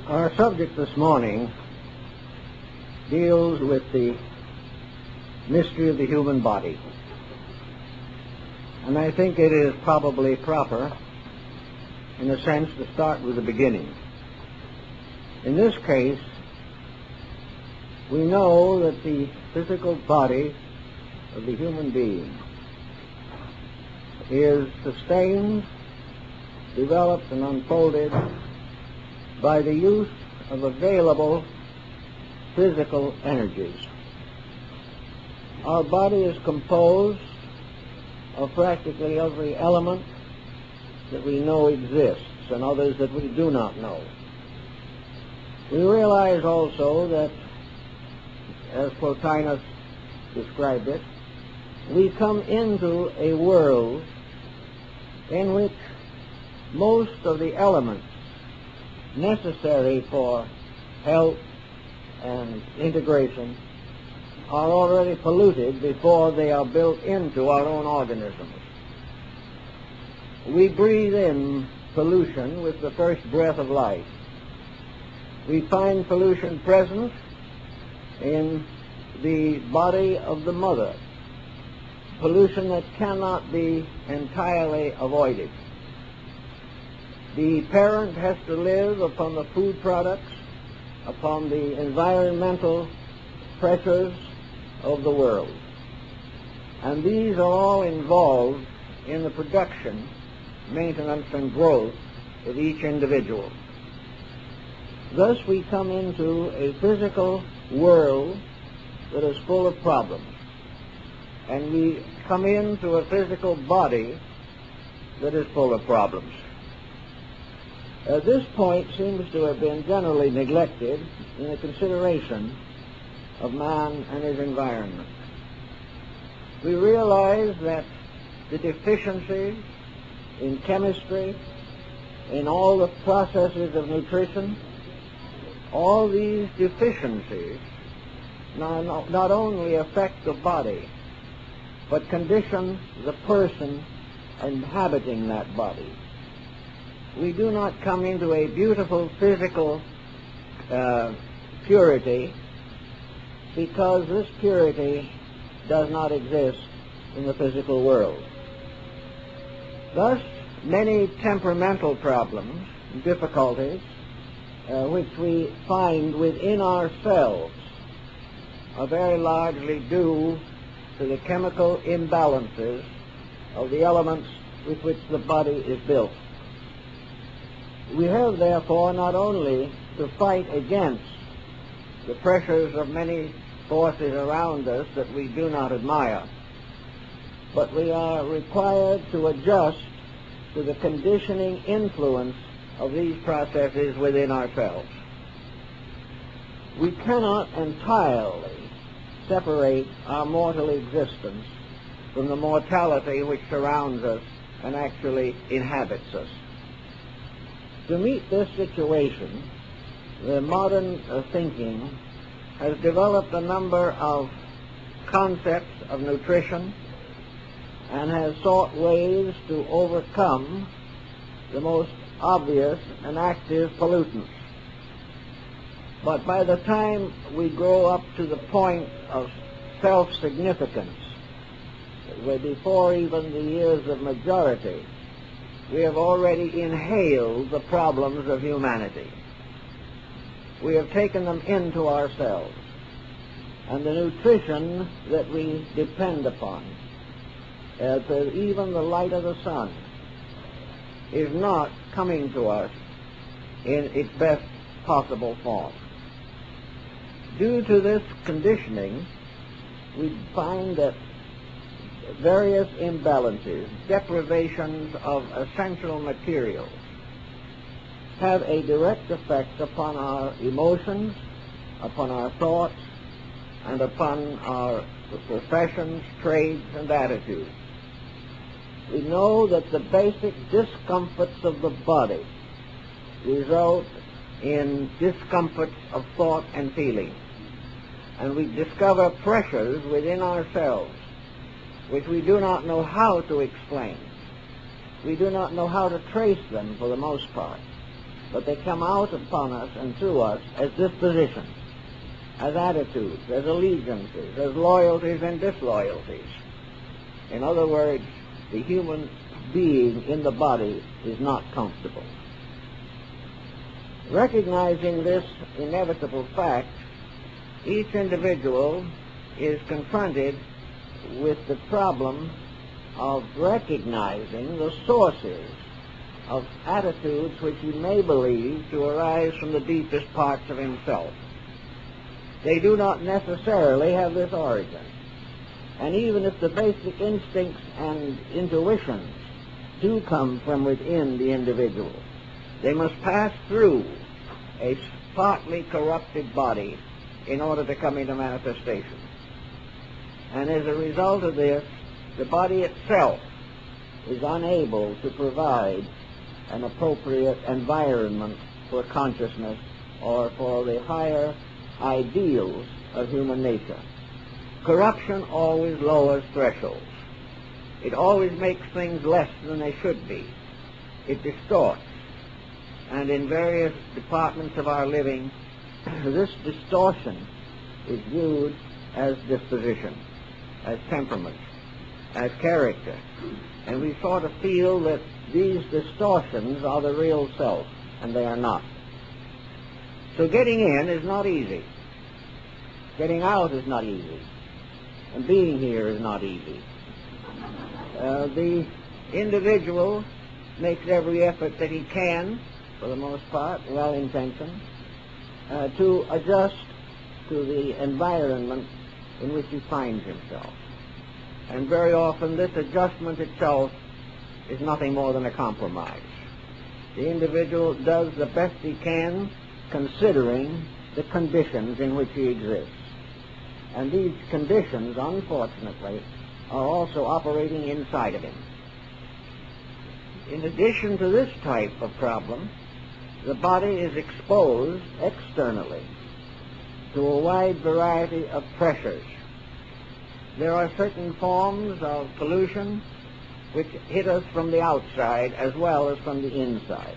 Our subject this morning deals with the mystery of the human body. And I think it is probably proper, in a sense, to start with the beginning. In this case, we know that the physical body of the human being is sustained, developed, and unfolded by the use of available physical energies. Our body is composed of practically every element that we know exists and others that we do not know. We realize also that, as Plotinus described it, we come into a world in which most of the elements necessary for health and integration are already polluted before they are built into our own organisms. We breathe in pollution with the first breath of life. We find pollution present in the body of the mother, pollution that cannot be entirely avoided. The parent has to live upon the food products, upon the environmental pressures of the world. And these are all involved in the production, maintenance, and growth of each individual. Thus we come into a physical world that is full of problems. And we come into a physical body that is full of problems. This point seems to have been generally neglected in the consideration of man and his environment. We realize that the deficiencies in chemistry, in all the processes of nutrition, all these deficiencies not only affect the body, but condition the person inhabiting that body. We do not come into a beautiful physical purity because this purity does not exist in the physical world. Thus, many temperamental problems, difficulties, which we find within ourselves are very largely due to the chemical imbalances of the elements with which the body is built. We have, therefore, not only to fight against the pressures of many forces around us that we do not admire, but we are required to adjust to the conditioning influence of these processes within ourselves. We cannot entirely separate our mortal existence from the mortality which surrounds us and actually inhabits us. To meet this situation, the modern thinking has developed a number of concepts of nutrition and has sought ways to overcome the most obvious and active pollutants. But by the time we grow up to the point of self-significance, before even the years of majority, we have already inhaled the problems of humanity. We have taken them into ourselves. And the nutrition that we depend upon, even the light of the sun, is not coming to us in its best possible form. Due to this conditioning, we find that various imbalances, deprivations of essential materials, have a direct effect upon our emotions, upon our thoughts, and upon our professions, trades, and attitudes. We know that the basic discomforts of the body result in discomforts of thought and feeling. And we discover pressures within ourselves which we do not know how to explain. We do not know how to trace them for the most part. but they come out upon us and through us as dispositions, as attitudes, as allegiances, as loyalties and disloyalties. In other words, the human being in the body is not comfortable. Recognizing this inevitable fact, each individual is confronted with the problem of recognizing the sources of attitudes which he may believe to arise from the deepest parts of himself. They do not necessarily have this origin. And even if the basic instincts and intuitions do come from within the individual, they must pass through a partly corrupted body in order to come into manifestation. And as a result of this, the body itself is unable to provide an appropriate environment for consciousness or for the higher ideals of human nature. Corruption always lowers thresholds. It always makes things less than they should be. It distorts. And in various departments of our living, this distortion is viewed as disposition, as temperament, as character. And we sort of feel that these distortions are the real self, and they are not. So getting in is not easy. Getting out is not easy. And being here is not easy. The individual makes every effort that he can, for the most part, well-intentioned, to adjust to the environment in which he finds himself. And very often this adjustment itself is nothing more than a compromise. The individual does the best he can considering the conditions in which he exists. And these conditions, unfortunately, are also operating inside of him. In addition to this type of problem, the body is exposed externally to a wide variety of pressures. There are certain forms of pollution which hit us from the outside as well as from the inside.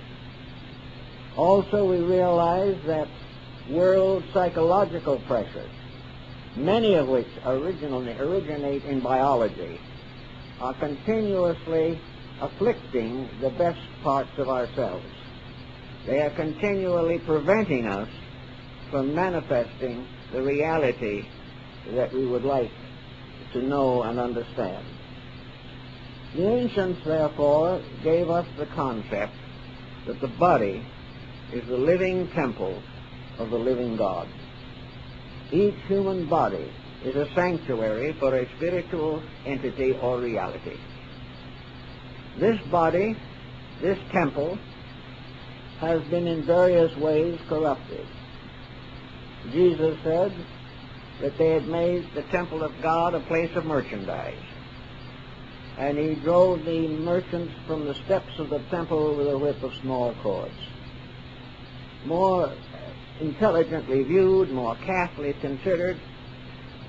Also, we realize that world psychological pressures, many of which originate in biology, are continuously afflicting the best parts of ourselves. They are continually preventing us from manifesting the reality that we would like to know and understand. The ancients, therefore, gave us the concept that the body is the living temple of the living God. Each human body is a sanctuary for a spiritual entity or reality. This body, this temple, has been in various ways corrupted. Jesus said that they had made the temple of God a place of merchandise. And he drove the merchants from the steps of the temple with a whip of small cords. More intelligently viewed, more carefully considered,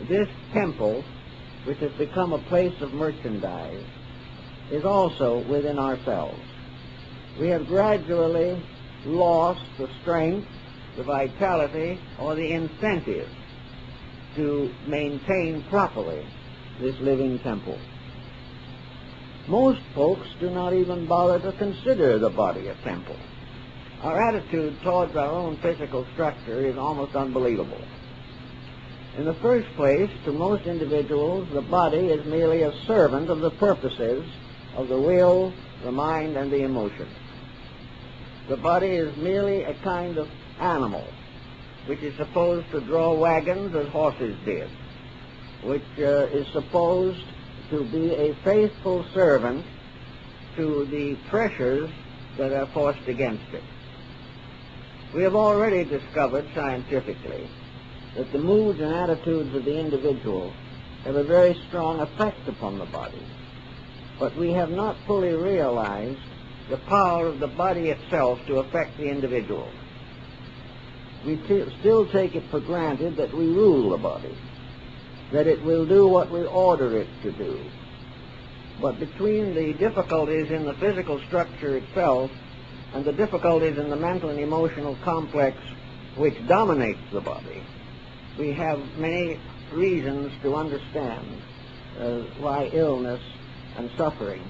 this temple, which has become a place of merchandise, is also within ourselves. We have gradually lost the strength, the vitality, or the incentive to maintain properly this living temple. Most folks do not even bother to consider the body a temple. Our attitude towards our own physical structure is almost unbelievable. In the first place, to most individuals, the body is merely a servant of the purposes of the will, the mind, and the emotions. The body is merely a kind of animal which is supposed to draw wagons as horses did, which is supposed to be a faithful servant to the pressures that are forced against it. We have already discovered scientifically that the moods and attitudes of the individual have a very strong effect upon the body, but we have not fully realized the power of the body itself to affect the individual. We still take it for granted that we rule the body, that it will do what we order it to do. But between the difficulties in the physical structure itself and the difficulties in the mental and emotional complex which dominates the body, we have many reasons to understand why illness and suffering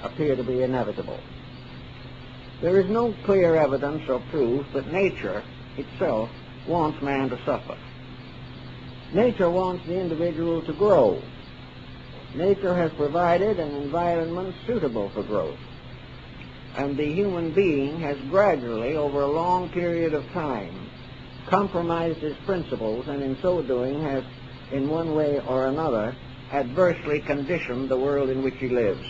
appear to be inevitable. There is no clear evidence or proof that nature itself wants man to suffer. Nature wants the individual to grow. Nature has provided an environment suitable for growth. And the human being has gradually, over a long period of time, compromised his principles, and in so doing has, in one way or another, adversely conditioned the world in which he lives.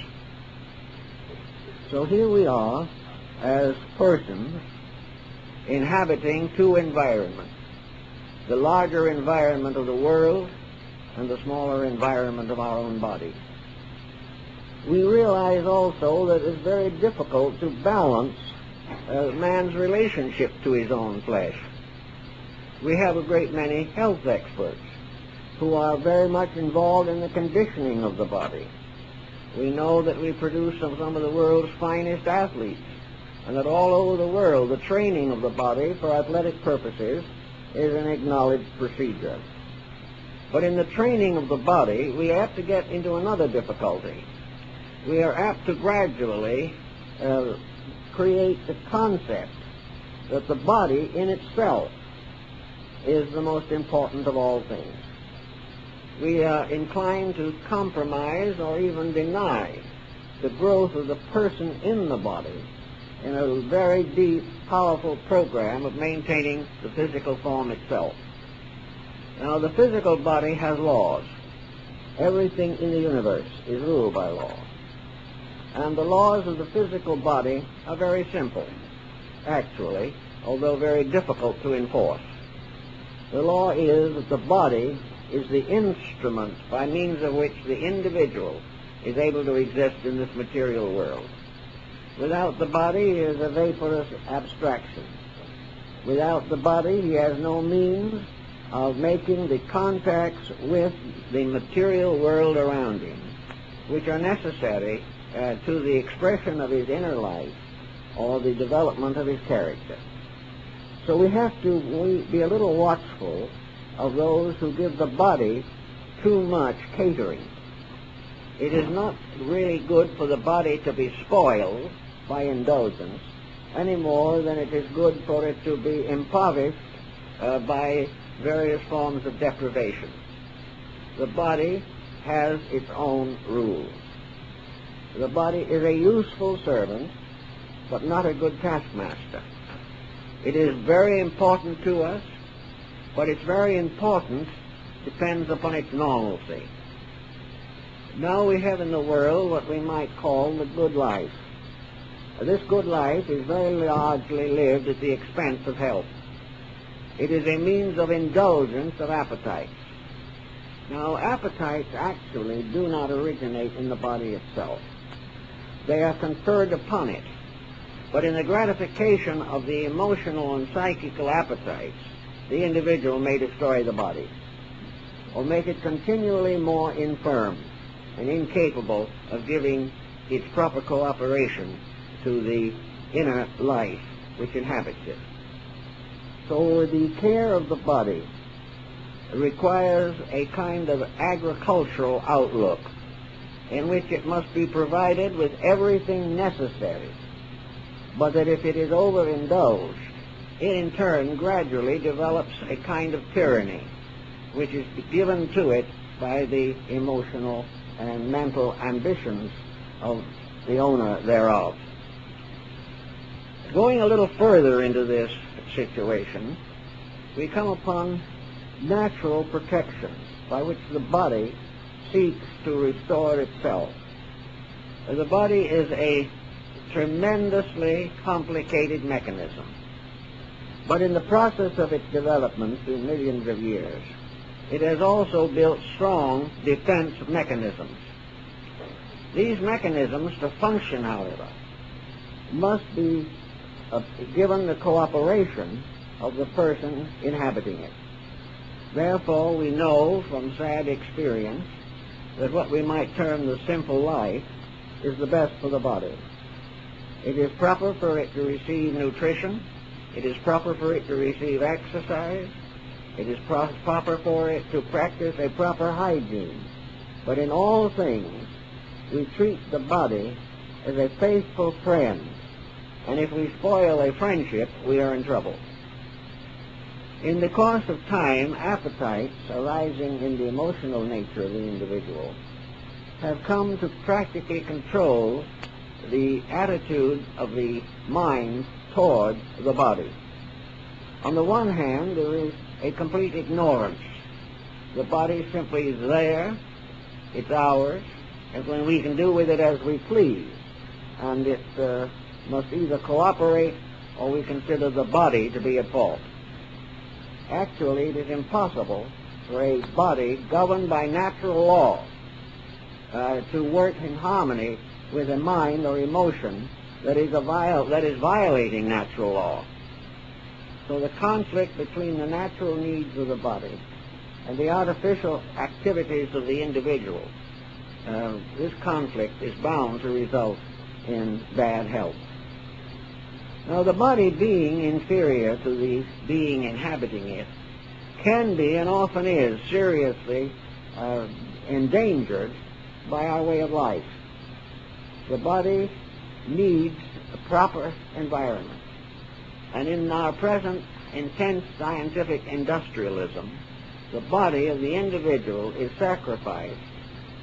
So here we are, as persons, inhabiting two environments: the larger environment of the world and the smaller environment of our own body. We realize also that it's very difficult to balance man's relationship to his own flesh. We have a great many health experts who are very much involved in the conditioning of the body. We know that we produce some of the world's finest athletes, and that all over the world the training of the body for athletic purposes is an acknowledged procedure. But in the training of the body, we have to get into another difficulty. We are apt to gradually create the concept that the body in itself is the most important of all things. We are inclined to compromise or even deny the growth of the person in the body in a very deep, powerful program of maintaining the physical form itself. Now, the physical body has laws. Everything in the universe is ruled by law. And the laws of the physical body are very simple, actually, although very difficult to enforce. The law is that the body is the instrument by means of which the individual is able to exist in this material world. Without the body, he is a vaporous abstraction. Without the body, he has no means of making the contacts with the material world around him, which are necessary to the expression of his inner life or the development of his character. So we have to be a little watchful of those who give the body too much catering. It is not really good for the body to be spoiled by indulgence any more than it is good for it to be impoverished by various forms of deprivation. The body has its own rules. The body is a useful servant, but not a good taskmaster. It is very important to us, but its very importance depends upon its normalcy. Now we have in the world what we might call the good life. This good life is very largely lived at the expense of health. It is a means of indulgence of appetites. Now, appetites actually do not originate in the body itself. They are conferred upon it. But in the gratification of the emotional and psychical appetites, the individual may destroy the body, or make it continually more infirm and incapable of giving its proper cooperation to the inner life which inhabits it. So the care of the body requires a kind of agricultural outlook in which it must be provided with everything necessary, but that if it is overindulged, it in turn gradually develops a kind of tyranny which is given to it by the emotional and mental ambitions of the owner thereof. Going a little further into this situation, we come upon natural protections by which the body seeks to restore itself. The body is a tremendously complicated mechanism, but in the process of its development through millions of years, it has also built strong defense mechanisms. These mechanisms, to function, however, must be given the cooperation of the person inhabiting it. Therefore, we know from sad experience that what we might term the simple life is the best for the body. It is proper for it to receive nutrition. It is proper for it to receive exercise. It is proper for it to practice a proper hygiene. But in all things, we treat the body as a faithful friend. And if we spoil a friendship, we are in trouble. In the course of time, appetites arising in the emotional nature of the individual have come to practically control the attitude of the mind toward the body. On the one hand, there is a complete ignorance. The body simply is there, it's ours, and when we can do with it as we please, and it must either cooperate or we consider the body to be at fault. Actually, it is impossible for a body governed by natural law to work in harmony with a mind or emotion that is violating natural law. So the conflict between the natural needs of the body and the artificial activities of the individual, this conflict is bound to result in bad health. Now, the body being inferior to the being inhabiting it can be and often is seriously endangered by our way of life. The body needs a proper environment. And in our present intense scientific industrialism, the body of the individual is sacrificed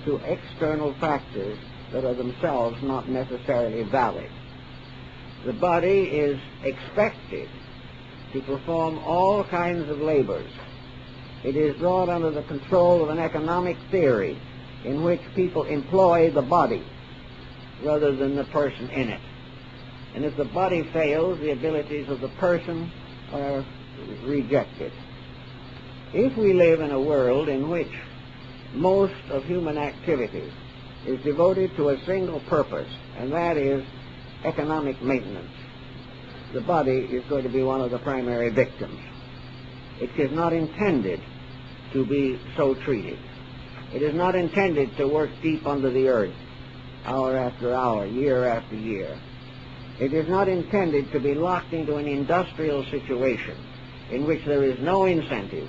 to external factors that are themselves not necessarily valid. The body is expected to perform all kinds of labors. It is brought under the control of an economic theory in which people employ the body rather than the person in it. And if the body fails, the abilities of the person are rejected. If we live in a world in which most of human activity is devoted to a single purpose, and that is economic maintenance, the body is going to be one of the primary victims. It is not intended to be so treated. It is not intended to work deep under the earth, hour after hour, year after year. It is not intended to be locked into an industrial situation in which there is no incentive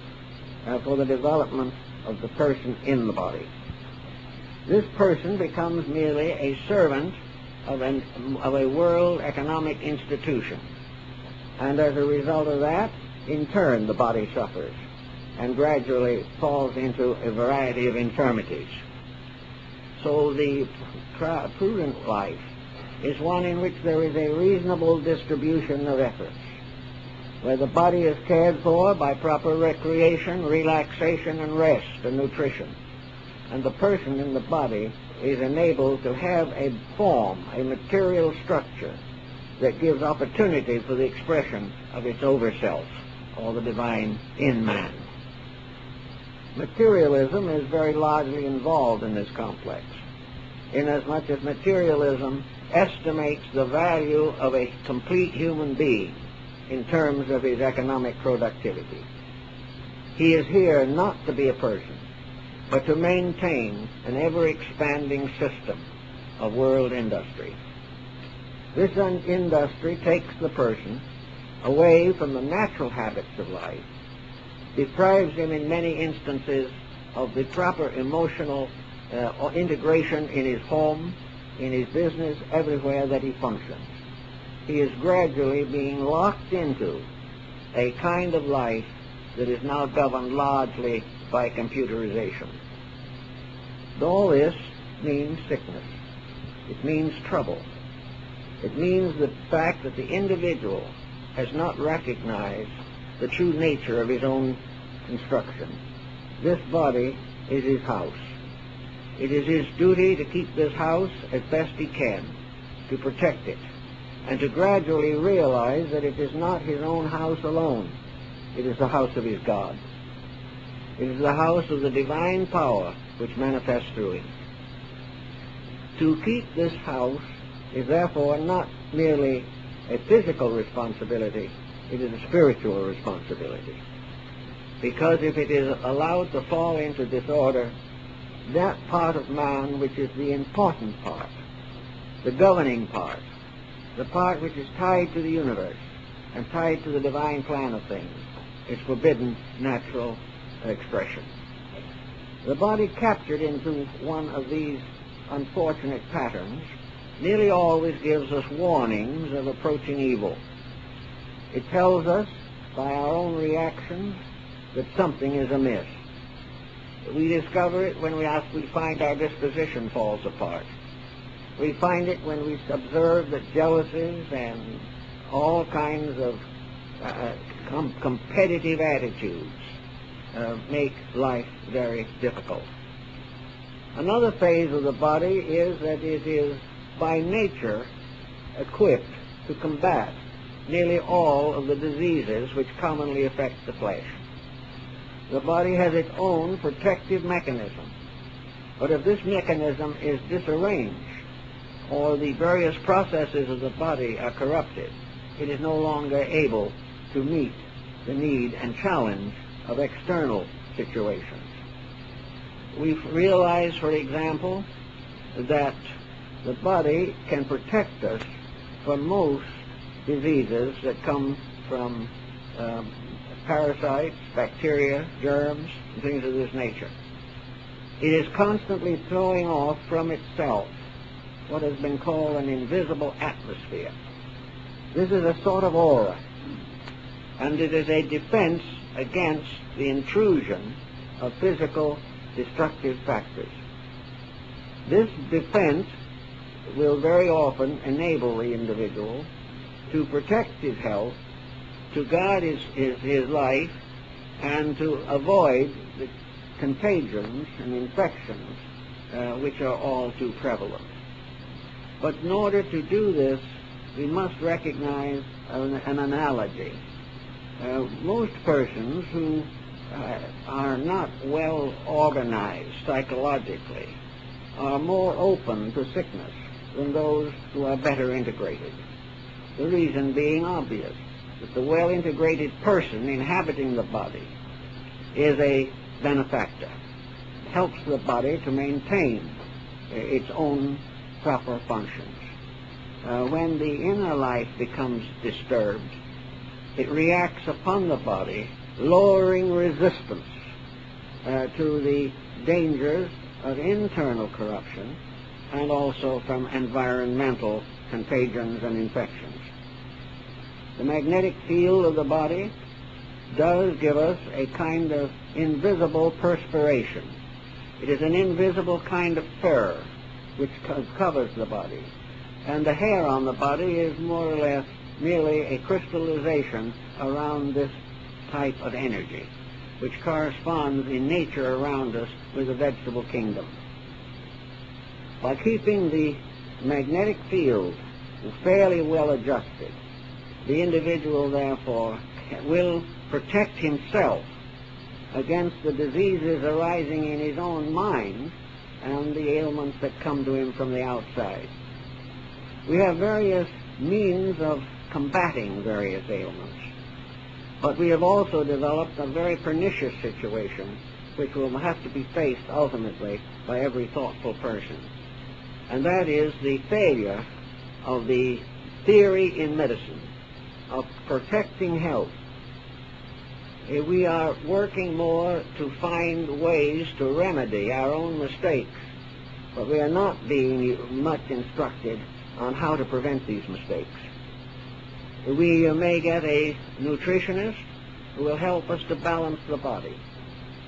for the development of the person in the body. This person becomes merely a servant of a world economic institution. And as a result of that, in turn, the body suffers and gradually falls into a variety of infirmities. So the prudent life is one in which there is a reasonable distribution of efforts, where the body is cared for by proper recreation, relaxation, and rest and nutrition. And the person in the body is enabled to have a form, a material structure that gives opportunity for the expression of its over-self, or the divine in man. Materialism is very largely involved in this complex, inasmuch as materialism estimates the value of a complete human being in terms of his economic productivity. He is here not to be a person, but to maintain an ever-expanding system of world industry. This industry takes the person away from the natural habits of life, deprives him in many instances of the proper emotional integration in his home, in his business, everywhere that he functions. He is gradually being locked into a kind of life that is now governed largely by computerization. All this means sickness. It means trouble. It means the fact that the individual has not recognized the true nature of his own construction. This body is his house. It is his duty to keep this house as best he can, to protect it, and to gradually realize that it is not his own house alone. It is the house of his God. It is the house of the divine power which manifests through him. To keep this house is therefore not merely a physical responsibility, it is a spiritual responsibility. Because if it is allowed to fall into disorder, that part of man which is the important part, the governing part, the part which is tied to the universe and tied to the divine plan of things, its forbidden natural expression. The body captured into one of these unfortunate patterns nearly always gives us warnings of approaching evil. It tells us by our own reactions that something is amiss. We discover it when we find our disposition falls apart. We find it when we observe that jealousies and all kinds of competitive attitudes make life very difficult. Another phase of the body is that it is by nature equipped to combat nearly all of the diseases which commonly affect the flesh. The body has its own protective mechanism, but if this mechanism is disarranged or the various processes of the body are corrupted, it is no longer able to meet the need and challenge of external situations. We realize, for example, that the body can protect us from most diseases that come from parasites, bacteria, germs, and things of this nature. It is constantly throwing off from itself what has been called an invisible atmosphere. This is a sort of aura, and it is a defense against the intrusion of physical destructive factors. This defense will very often enable the individual to protect his health, to guard his life, and to avoid the contagions and infections which are all too prevalent. But in order to do this, we must recognize an analogy. Most persons who are not well organized psychologically are more open to sickness than those who are better integrated. The reason being obvious, that the well-integrated person inhabiting the body is a benefactor. It helps the body to maintain its own proper functions. When the inner life becomes disturbed, it reacts upon the body, lowering resistance to the dangers of internal corruption and also from environmental contagions and infections. The magnetic field of the body does give us a kind of invisible perspiration. It is an invisible kind of fur which covers the body. And the hair on the body is more or less merely a crystallization around this type of energy, which corresponds in nature around us with the vegetable kingdom. By keeping the magnetic field fairly well adjusted, the individual, therefore, will protect himself against the diseases arising in his own mind and the ailments that come to him from the outside. We have various means of combating various ailments, but we have also developed a very pernicious situation which will have to be faced ultimately by every thoughtful person, and that is the failure of the theory in medicine of protecting health. We are working more to find ways to remedy our own mistakes, but we are not being much instructed on how to prevent these mistakes. We may get a nutritionist who will help us to balance the body,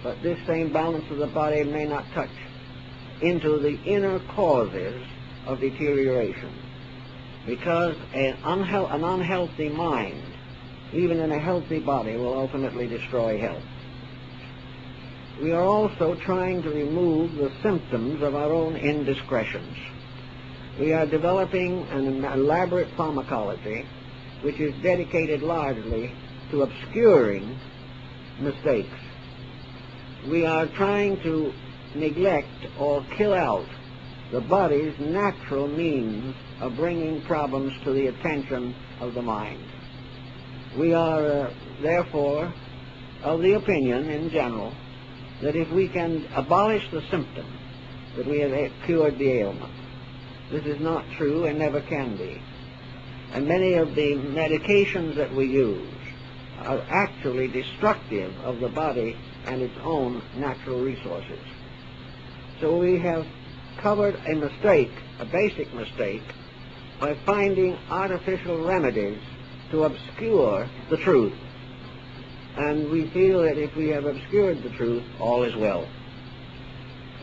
but this same balance of the body may not touch into the inner causes of deterioration, because an unhealthy mind, even in a healthy body, will ultimately destroy health. We are also trying to remove the symptoms of our own indiscretions. We are developing an elaborate pharmacology which is dedicated largely to obscuring mistakes. We are trying to neglect or kill out the body's natural means of bringing problems to the attention of the mind. We are, therefore, of the opinion in general that if we can abolish the symptom, that we have cured the ailment. This is not true and never can be. And many of the medications that we use are actually destructive of the body and its own natural resources. So we have covered a mistake, a basic mistake, by finding artificial remedies to obscure the truth. And we feel that if we have obscured the truth, all is well.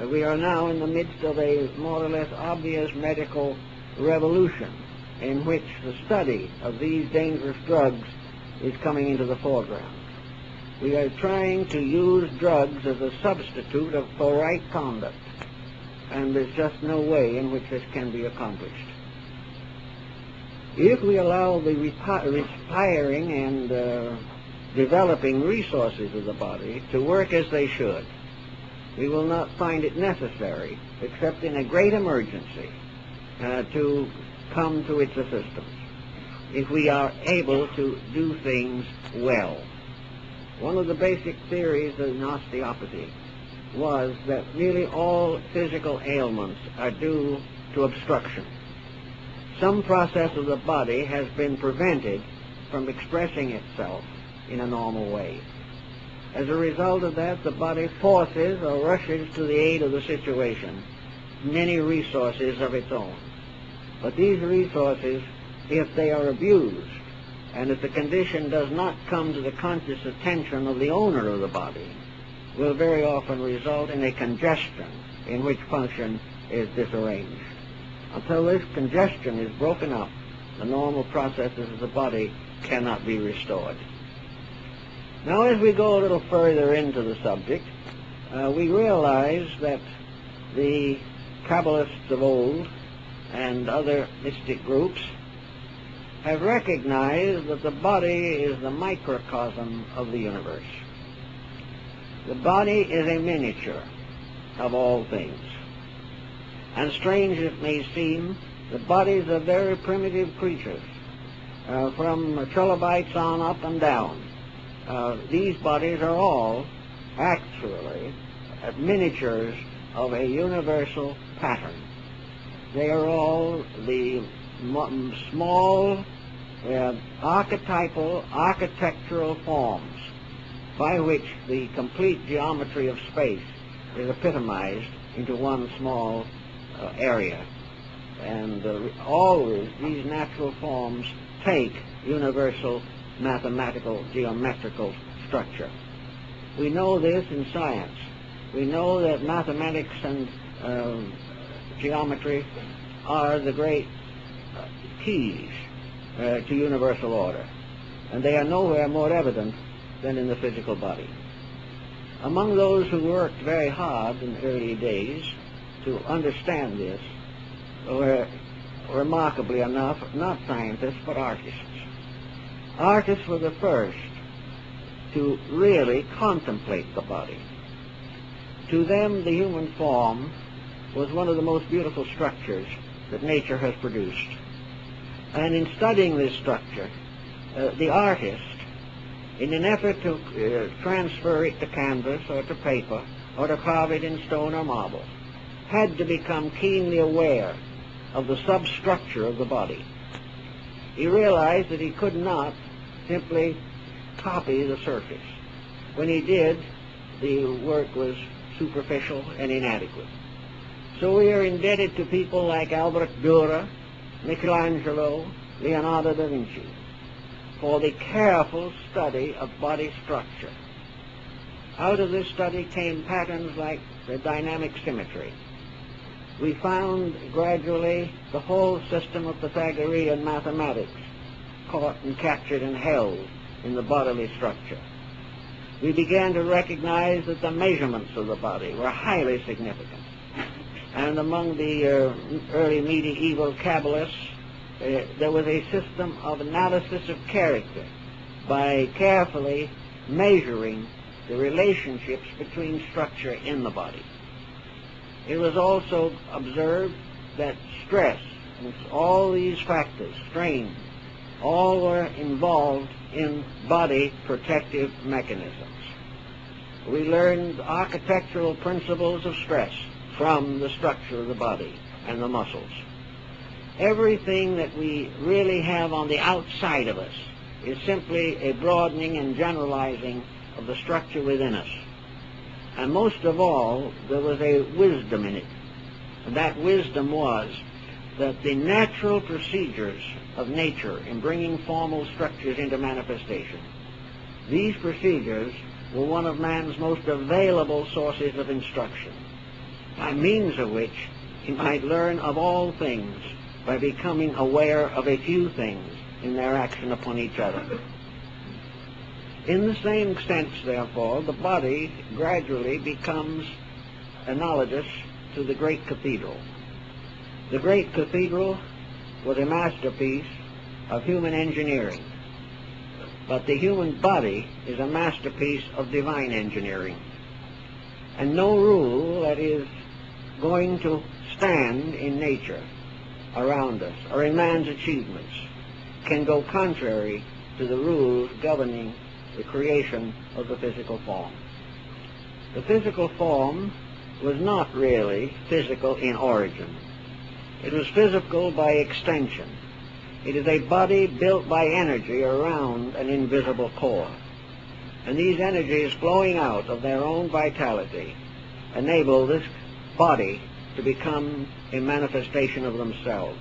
We are now in the midst of a more or less obvious medical revolution in which the study of these dangerous drugs is coming into the foreground. We are trying to use drugs as a substitute for right conduct, and there's just no way in which this can be accomplished. If we allow the respiring and developing resources of the body to work as they should, we will not find it necessary, except in a great emergency, to come to its assistance, if we are able to do things well. One of the basic theories in osteopathy was that really all physical ailments are due to obstruction. Some process of the body has been prevented from expressing itself in a normal way. As a result of that, the body forces or rushes to the aid of the situation many resources of its own. But these resources, if they are abused, and if the condition does not come to the conscious attention of the owner of the body, will very often result in a congestion in which function is disarranged. Until this congestion is broken up, the normal processes of the body cannot be restored. Now, as we go a little further into the subject, we realize that the Kabbalists of old and other mystic groups have recognized that the body is the microcosm of the universe. The body is a miniature of all things. And strange as it may seem, the bodies of very primitive creatures, from trilobites on up and down, these bodies are all actually miniatures of a universal pattern. They are all the small archetypal, architectural forms by which the complete geometry of space is epitomized into one small area. And always these natural forms take universal mathematical, geometrical structure. We know this in science. We know that mathematics and geometry are the great keys to universal order, and they are nowhere more evident than in the physical body. Among those who worked very hard in the early days to understand this were, remarkably enough, not scientists but artists. Artists were the first to really contemplate the body. To them, the human form was one of the most beautiful structures that nature has produced. And in studying this structure, the artist, in an effort to transfer it to canvas or to paper or to carve it in stone or marble, had to become keenly aware of the substructure of the body. He realized that he could not simply copy the surface. When he did, the work was superficial and inadequate. So we are indebted to people like Albert Dürer, Michelangelo, Leonardo da Vinci, for the careful study of body structure. Out of this study came patterns like the dynamic symmetry. We found gradually the whole system of Pythagorean mathematics caught and captured and held in the bodily structure. We began to recognize that the measurements of the body were highly significant. And among the early medieval Kabbalists, there was a system of analysis of character by carefully measuring the relationships between structure in the body. It was also observed that stress and all these factors, strain, all were involved in body protective mechanisms. We learned architectural principles of stress from the structure of the body and the muscles. everything that we really have on the outside of us is simply a broadening and generalizing of the structure within us. And most of all, there was a wisdom in it. And that wisdom was that the natural procedures of nature in bringing formal structures into manifestation, these procedures were one of man's most available sources of instruction, by means of which he might learn of all things by becoming aware of a few things in their action upon each other. In the same sense, therefore, the body gradually becomes analogous to the great cathedral. The great cathedral was a masterpiece of human engineering, but the human body is a masterpiece of divine engineering. And no rule that is going to stand in nature around us or in man's achievements can go contrary to the rules governing the creation of the physical form. The physical form was not really physical in origin. It was physical by extension. It is a body built by energy around an invisible core. And these energies flowing out of their own vitality enable this body to become a manifestation of themselves.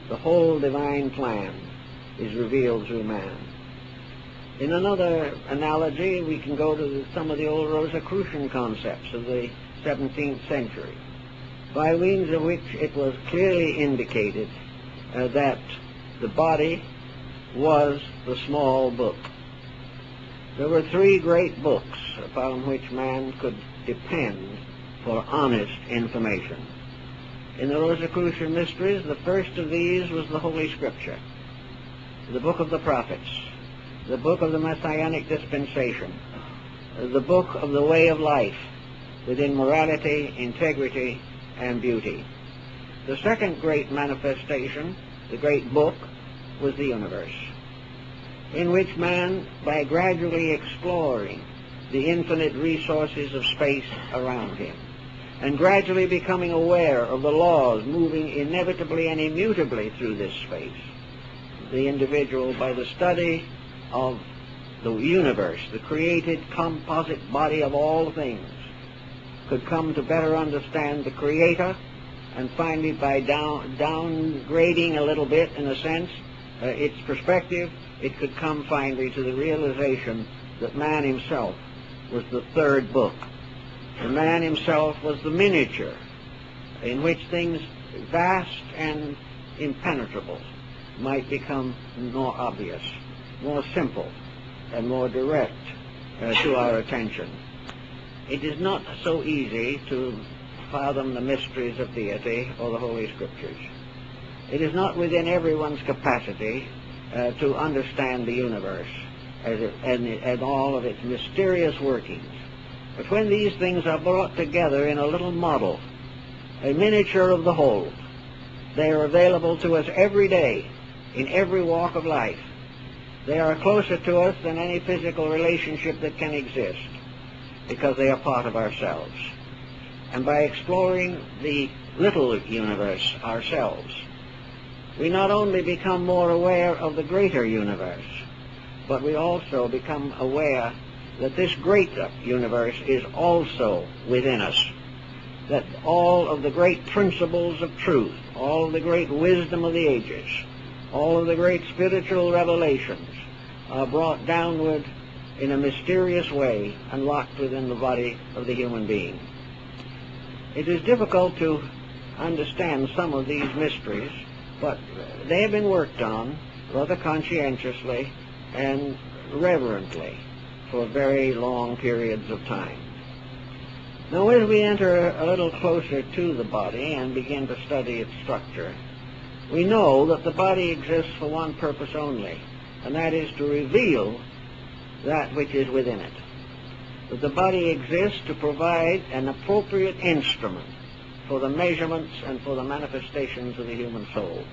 The whole divine plan is revealed through man. In another analogy, we can go to some of the old Rosicrucian concepts of the 17th century, by means of which it was clearly indicated that the body was the small book. There were three great books upon which man could depend for honest information. In the Rosicrucian mysteries, the first of these was the Holy Scripture, the book of the prophets, the book of the Messianic dispensation, the book of the way of life within morality, integrity, and beauty. The second great manifestation, the great book, was the universe, in which man, by gradually exploring the infinite resources of space around him, and gradually becoming aware of the laws moving inevitably and immutably through this space, the individual, by the study of the universe, the created composite body of all things, could come to better understand the Creator, and finally, by downgrading a little bit, in a sense, its perspective, it could come finally to the realization that man himself was the third book. The man himself was the miniature in which things vast and impenetrable might become more obvious, more simple, and more direct to our attention. It is not so easy to fathom the mysteries of deity or the Holy Scriptures. It is not within everyone's capacity to understand the universe and all of its mysterious workings. But when these things are brought together in a little model, a miniature of the whole, they are available to us every day, in every walk of life. They are closer to us than any physical relationship that can exist, because they are part of ourselves. And by exploring the little universe ourselves, we not only become more aware of the greater universe, but we also become aware that this great universe is also within us, that all of the great principles of truth, all of the great wisdom of the ages, all of the great spiritual revelations are brought downward in a mysterious way and locked within the body of the human being. It is difficult to understand some of these mysteries, but they have been worked on rather conscientiously and reverently for very long periods of time. Now, as we enter a little closer to the body and begin to study its structure, we know that the body exists for one purpose only, and that is to reveal that which is within it. That the body exists to provide an appropriate instrument for the measurements and for the manifestations of the human soul.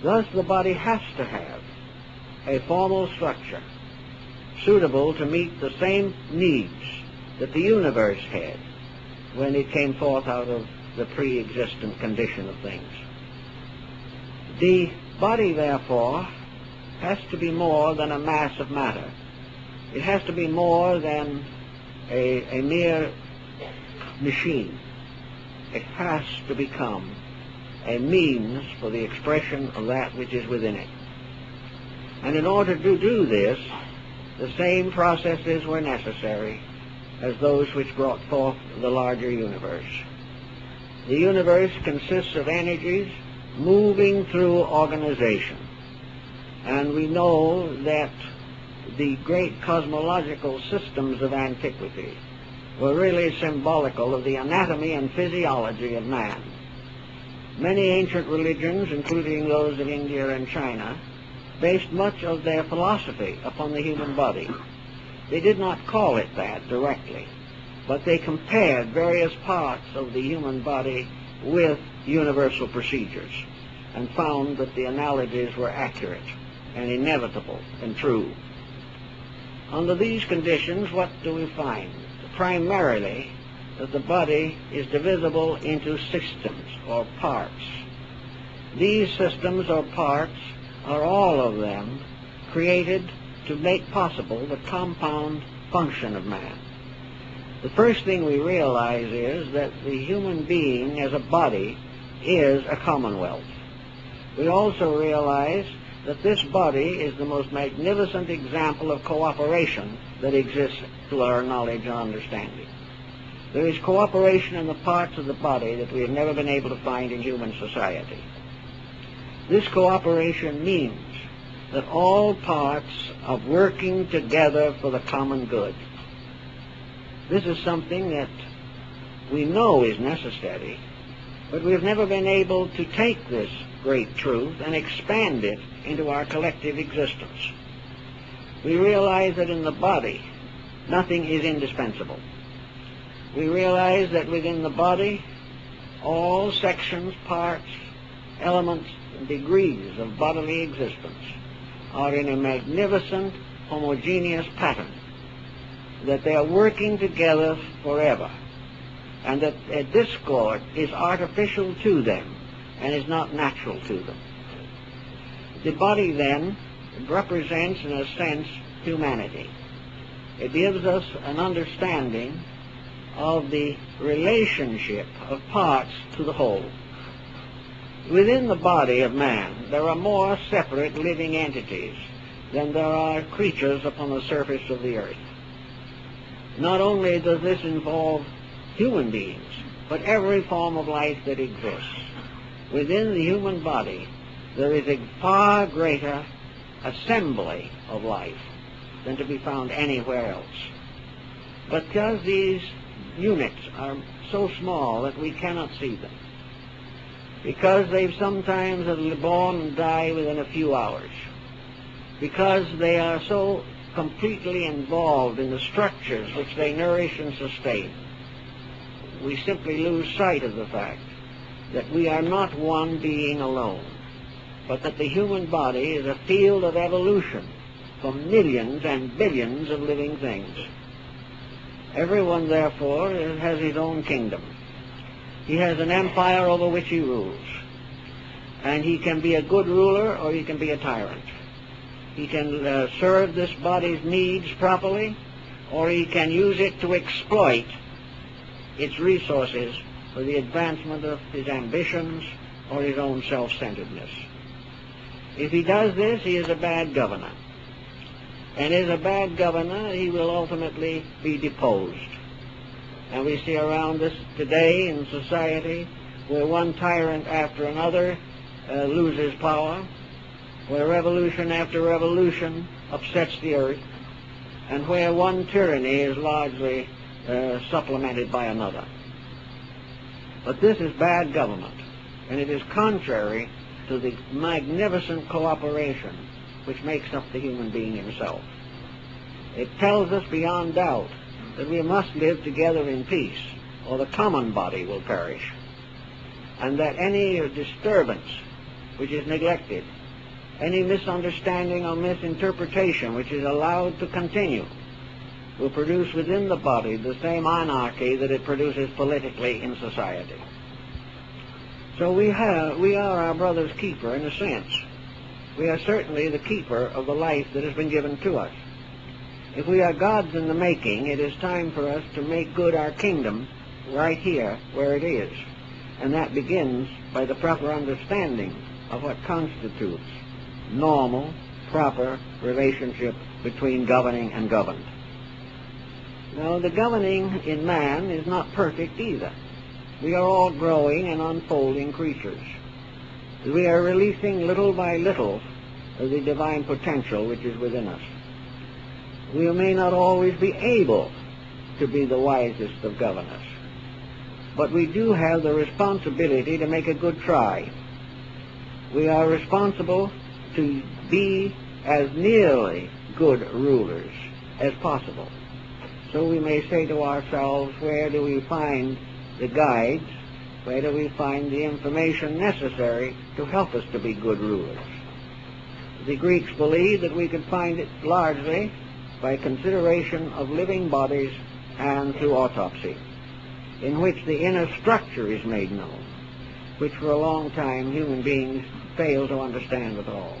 Thus, the body has to have a formal structure suitable to meet the same needs that the universe had when it came forth out of the pre-existent condition of things. The body, therefore, has to be more than a mass of matter. It has to be more than a mere machine. It has to become a means for the expression of that which is within it. And in order to do this, the same processes were necessary as those which brought forth the larger universe. The universe consists of energies moving through organization. And we know that the great cosmological systems of antiquity were really symbolical of the anatomy and physiology of man. Many ancient religions, including those of India and China, based much of their philosophy upon the human body. They did not call it that directly, but they compared various parts of the human body with universal procedures and found that the analogies were accurate and inevitable and true. Under these conditions, what do we find? Primarily, that the body is divisible into systems or parts. These systems or parts are all of them created to make possible the compound function of man. The first thing we realize is that the human being as a body is a commonwealth. We also realize that this body is the most magnificent example of cooperation that exists to our knowledge and understanding. There is cooperation in the parts of the body that we have never been able to find in human society. This cooperation means that all parts are working together for the common good. This is something that we know is necessary, but we have never been able to take this great truth and expand it into our collective existence. We realize that in the body, nothing is indispensable. We realize that within the body, all sections, parts, elements, and degrees of bodily existence are in a magnificent, homogeneous pattern, that they are working together forever, and that a discord is artificial to them and is not natural to them. The body, then, represents, in a sense, humanity. It gives us an understanding of the relationship of parts to the whole. Within the body of man, there are more separate living entities than there are creatures upon the surface of the earth. Not only does this involve human beings, but every form of life that exists. Within the human body, there is a far greater assembly of life than to be found anywhere else. But because these units are so small that we cannot see them, because they sometimes are born and die within a few hours, because they are so completely involved in the structures which they nourish and sustain, we simply lose sight of the fact that we are not one being alone, but that the human body is a field of evolution from millions and billions of living things. Everyone, therefore, has his own kingdom. He has an empire over which he rules. And he can be a good ruler or he can be a tyrant. He can serve this body's needs properly, or he can use it to exploit its resources for the advancement of his ambitions or his own self-centeredness. If he does this, he is a bad governor. And as a bad governor, he will ultimately be deposed. And we see around us today in society where one tyrant after another loses power, where revolution after revolution upsets the earth, and where one tyranny is largely supplemented by another. But this is bad government, and it is contrary to the magnificent cooperation which makes up the human being himself. It tells us beyond doubt that we must live together in peace, or the common body will perish, and that any disturbance which is neglected, any misunderstanding or misinterpretation which is allowed to continue, will produce within the body the same anarchy that it produces politically in society. So we are our brother's keeper in a sense. We are certainly the keeper of the life that has been given to us. If we are God's in the making, it is time for us to make good our kingdom right here where it is. And that begins by the proper understanding of what constitutes normal, proper relationship between governing and governed. Now, the governing in man is not perfect either. We are all growing and unfolding creatures. We are releasing little by little the divine potential which is within us. We may not always be able to be the wisest of governors, but we do have the responsibility to make a good try. We are responsible to be as nearly good rulers as possible. So we may say to ourselves, where do we find the guides? Where do we find the information necessary to help us to be good rulers? The Greeks believed that we could find it largely by consideration of living bodies and through autopsy, in which the inner structure is made known, which for a long time human beings failed to understand at all.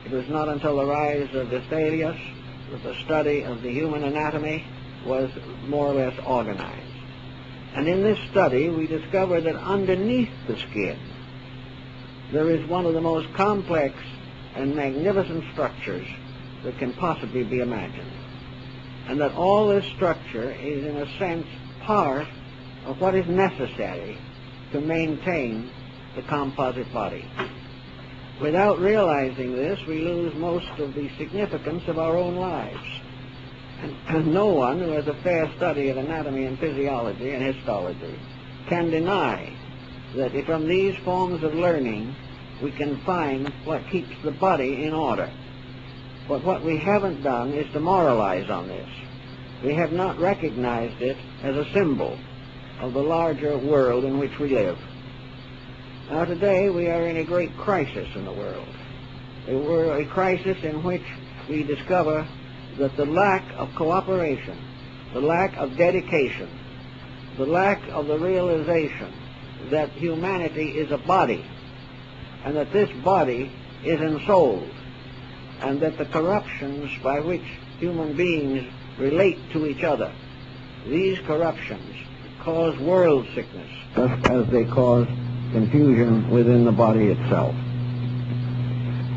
It was not until the rise of Vesalius that the study of the human anatomy was more or less organized. And in this study we discovered that underneath the skin there is one of the most complex and magnificent structures that can possibly be imagined. And that all this structure is in a sense part of what is necessary to maintain the composite body. Without realizing this, we lose most of the significance of our own lives. And no one who has a fair study of anatomy and physiology and histology can deny that from these forms of learning we can find what keeps the body in order. But what we haven't done is to moralize on this. We have not recognized it as a symbol of the larger world in which we live. Now today we are in a great crisis in the world. We're a crisis in which we discover that the lack of cooperation, the lack of dedication, the lack of the realization that humanity is a body, and that this body is ensouled, and that the corruptions by which human beings relate to each other, these corruptions cause world sickness, just as they cause confusion within the body itself.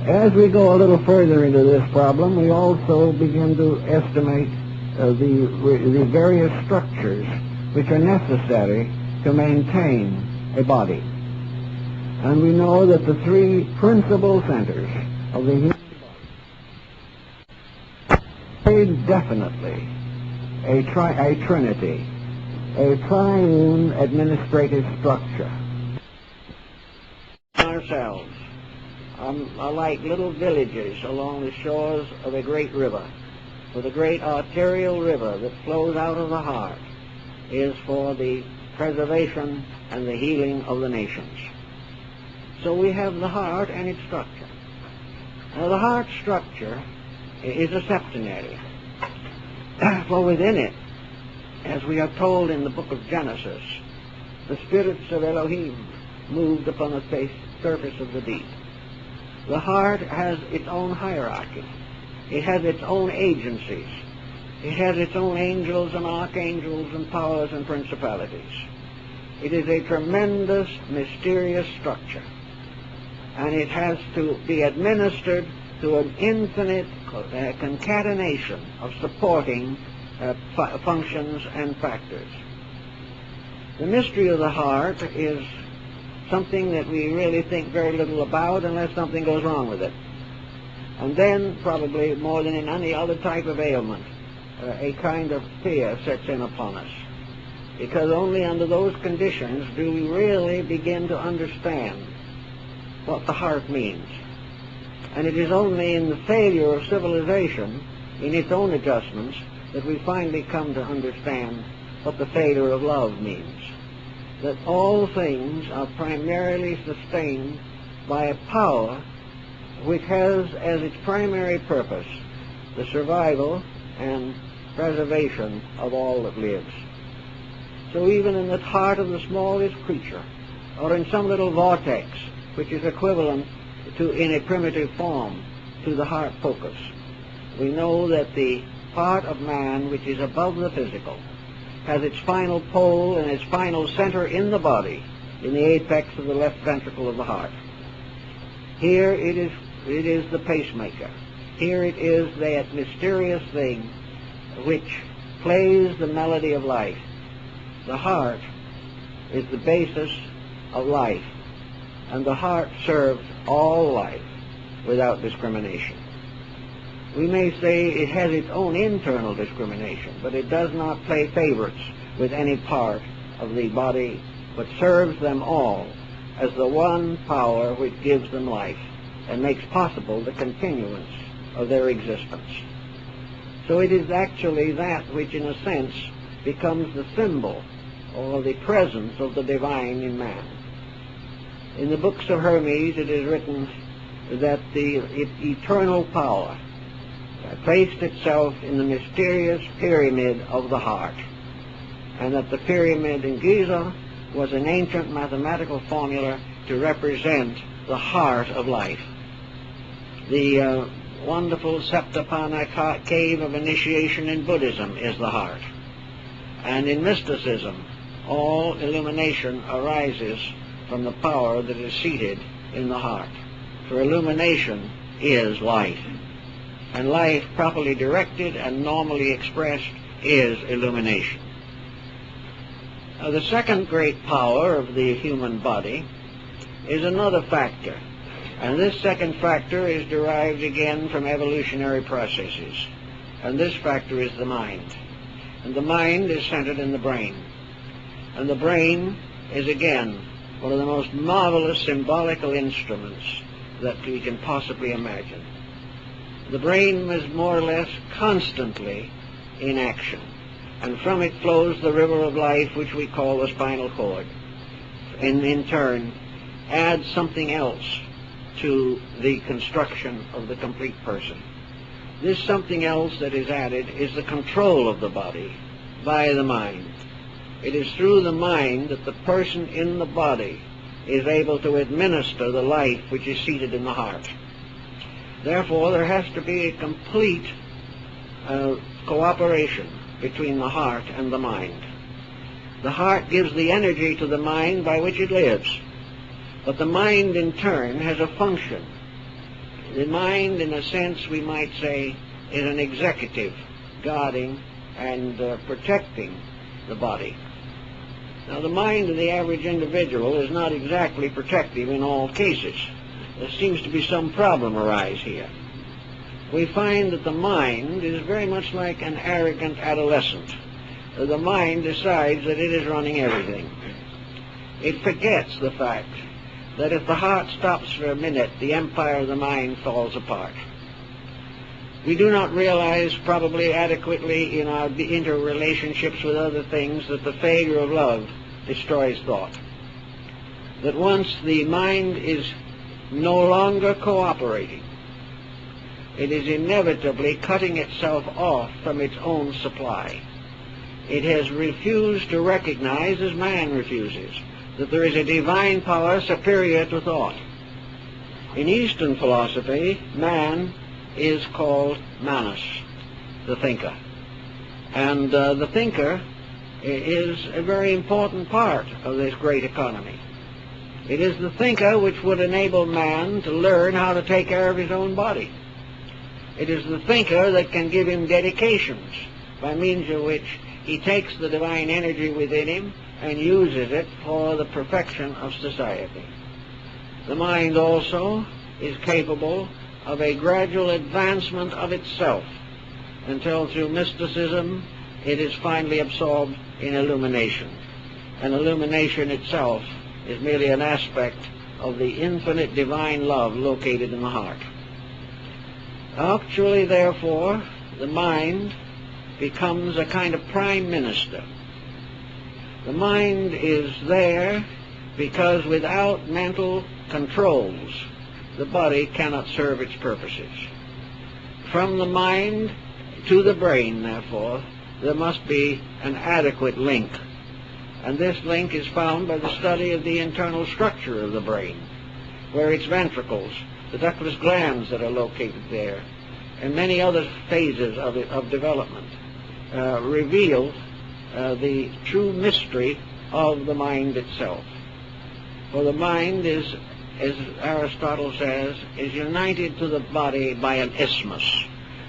As we go a little further into this problem, we also begin to estimate the various structures which are necessary to maintain a body. And we know that the three principal centers of the human body are very definitely a trinity, a triune administrative structure. Ourselves are like little villages along the shores of a great river, for the great arterial river that flows out of the heart is for the preservation and the healing of the nations. So we have the heart and its structure. Now the heart structure is a septenary, for within it, as we are told in the book of Genesis, the spirits of Elohim moved upon the surface of the deep. The heart has its own hierarchy. It has its own agencies. It has its own angels and archangels and powers and principalities. It is a tremendous, mysterious structure. And it has to be administered through an infinite concatenation of supporting functions and factors. The mystery of the heart is something that we really think very little about unless something goes wrong with it. And then, probably more than in any other type of ailment, a kind of fear sets in upon us. Because only under those conditions do we really begin to understand what the heart means. And it is only in the failure of civilization, in its own adjustments, that we finally come to understand what the failure of love means. That all things are primarily sustained by a power which has as its primary purpose the survival and preservation of all that lives. So even in the heart of the smallest creature or in some little vortex, which is equivalent to, in a primitive form, to the heart focus. We know that the part of man which is above the physical has its final pole and its final center in the body, in the apex of the left ventricle of the heart. Here it is the pacemaker. Here it is that mysterious thing which plays the melody of life. The heart is the basis of life, and the heart serves all life without discrimination. We may say it has its own internal discrimination, but it does not play favorites with any part of the body, but serves them all as the one power which gives them life and makes possible the continuance of their existence. So it is actually that which, in a sense, becomes the symbol or the presence of the divine in man. In the books of Hermes it is written that the eternal power placed itself in the mysterious pyramid of the heart, and that the pyramid in Giza was an ancient mathematical formula to represent the heart of life. The wonderful Septapana cave of initiation in Buddhism is the heart. And in mysticism, all illumination arises from the power that is seated in the heart. For illumination is life. And life, properly directed and normally expressed, is illumination. Now, the second great power of the human body is another factor. And this second factor is derived again from evolutionary processes. And this factor is the mind. And the mind is centered in the brain. And the brain is again one of the most marvelous symbolical instruments that we can possibly imagine. The brain is more or less constantly in action, and from it flows the river of life which we call the spinal cord, and in turn adds something else to the construction of the complete person. This something else that is added is the control of the body by the mind. It is through the mind that the person in the body is able to administer the life which is seated in the heart. Therefore, there has to be a complete cooperation between the heart and the mind. The heart gives the energy to the mind by which it lives, but the mind in turn has a function. The mind, in a sense, we might say, is an executive guarding and protecting the body. Now, the mind of the average individual is not exactly protective in all cases. There seems to be some problem arise here. We find that the mind is very much like an arrogant adolescent. The mind decides that it is running everything. It forgets the fact that if the heart stops for a minute, the empire of the mind falls apart. We do not realize probably adequately in our interrelationships with other things that the failure of love destroys thought. That once the mind is no longer cooperating, it is inevitably cutting itself off from its own supply. It has refused to recognize, as man refuses, that there is a divine power superior to thought. In Eastern philosophy, man is called Manas, the thinker. And the thinker is a very important part of this great economy. It is the thinker which would enable man to learn how to take care of his own body. It is the thinker that can give him dedications by means of which he takes the divine energy within him and uses it for the perfection of society. The mind also is capable of a gradual advancement of itself until through mysticism it is finally absorbed in illumination. And illumination itself is merely an aspect of the infinite divine love located in the heart. Actually, therefore, the mind becomes a kind of prime minister. The mind is there because without mental controls, the body cannot serve its purposes. From the mind to the brain, therefore, there must be an adequate link. And this link is found by the study of the internal structure of the brain, where its ventricles, the ductless glands that are located there, and many other phases of development reveal the true mystery of the mind itself. For the mind is, as Aristotle says, is united to the body by an isthmus,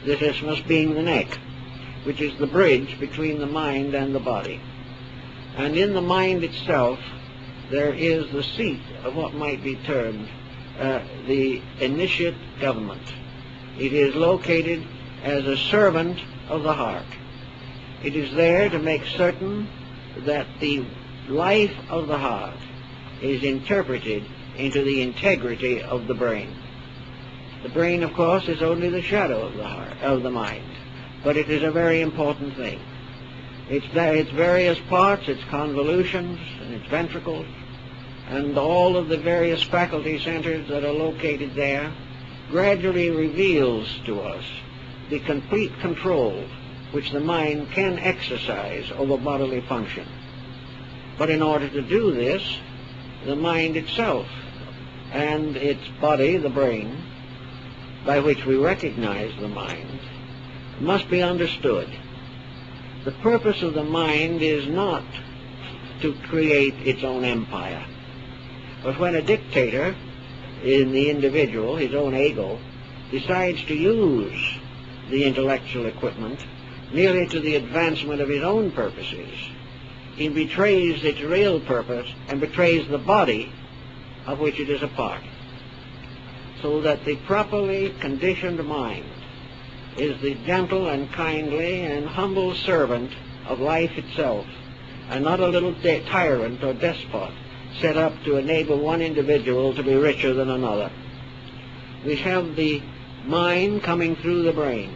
this isthmus being the neck, which is the bridge between the mind and the body. And in the mind itself, there is the seat of what might be termed the initiate government. It is located as a servant of the heart. It is there to make certain that the life of the heart is interpreted into the integrity of the brain. The brain, of course, is only the shadow of the heart, of the mind, but it is a very important thing. Its various parts, its convolutions, and its ventricles, and all of the various faculty centers that are located there, gradually reveals to us the complete control which the mind can exercise over bodily function. But in order to do this, the mind itself and its body, the brain, by which we recognize the mind, must be understood. The purpose of the mind is not to create its own empire. But when a dictator in the individual, his own ego, decides to use the intellectual equipment merely to the advancement of his own purposes, he betrays its real purpose and betrays the body of which it is a part. So that the properly conditioned mind is the gentle and kindly and humble servant of life itself, and not a little tyrant or despot set up to enable one individual to be richer than another. We have the mind coming through the brain,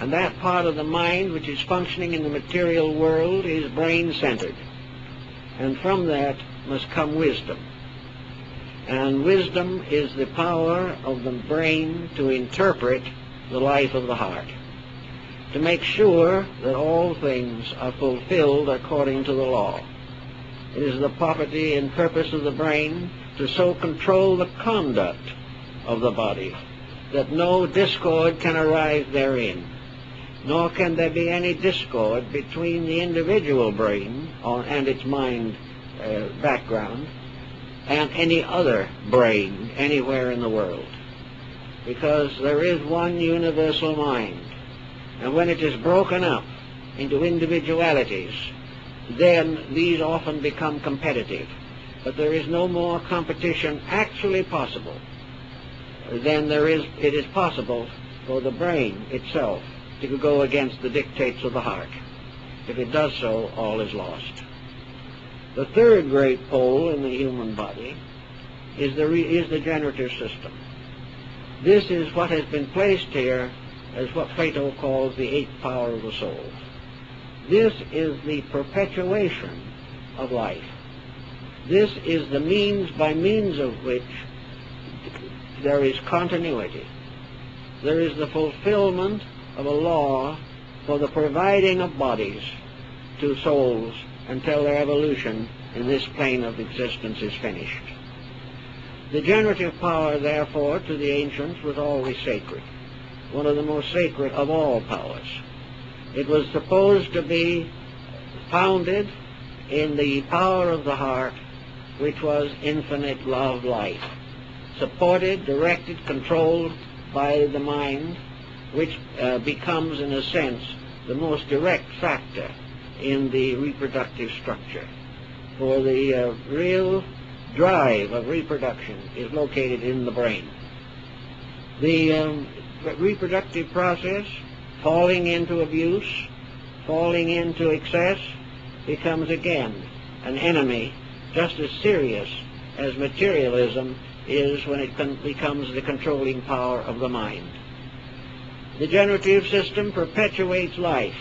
and that part of the mind which is functioning in the material world is brain-centered, and from that must come wisdom. And wisdom is the power of the brain to interpret the life of the heart, to make sure that all things are fulfilled according to the law. It is the property and purpose of the brain to so control the conduct of the body that no discord can arise therein, nor can there be any discord between the individual brain and its mind background and any other brain anywhere in the world, because there is one universal mind, and when it is broken up into individualities, then these often become competitive. But there is no more competition actually possible than it is possible for the brain itself to go against the dictates of the heart. If it does so, all is lost. The third great pole in the human body is the generative system. This is what has been placed here as what Plato calls the eighth power of the soul. This is the perpetuation of life. This is the means by means of which there is continuity. There is the fulfillment of a law for the providing of bodies to souls until their evolution in this plane of existence is finished. The generative power, therefore, to the ancients was always sacred, one of the most sacred of all powers. It was supposed to be founded in the power of the heart, which was infinite love life, supported, directed, controlled by the mind, which becomes, in a sense, the most direct factor in the reproductive structure. For the real drive of reproduction is located in the brain. The reproductive process, falling into abuse, falling into excess, becomes again an enemy just as serious as materialism is when it becomes the controlling power of the mind. The generative system perpetuates life.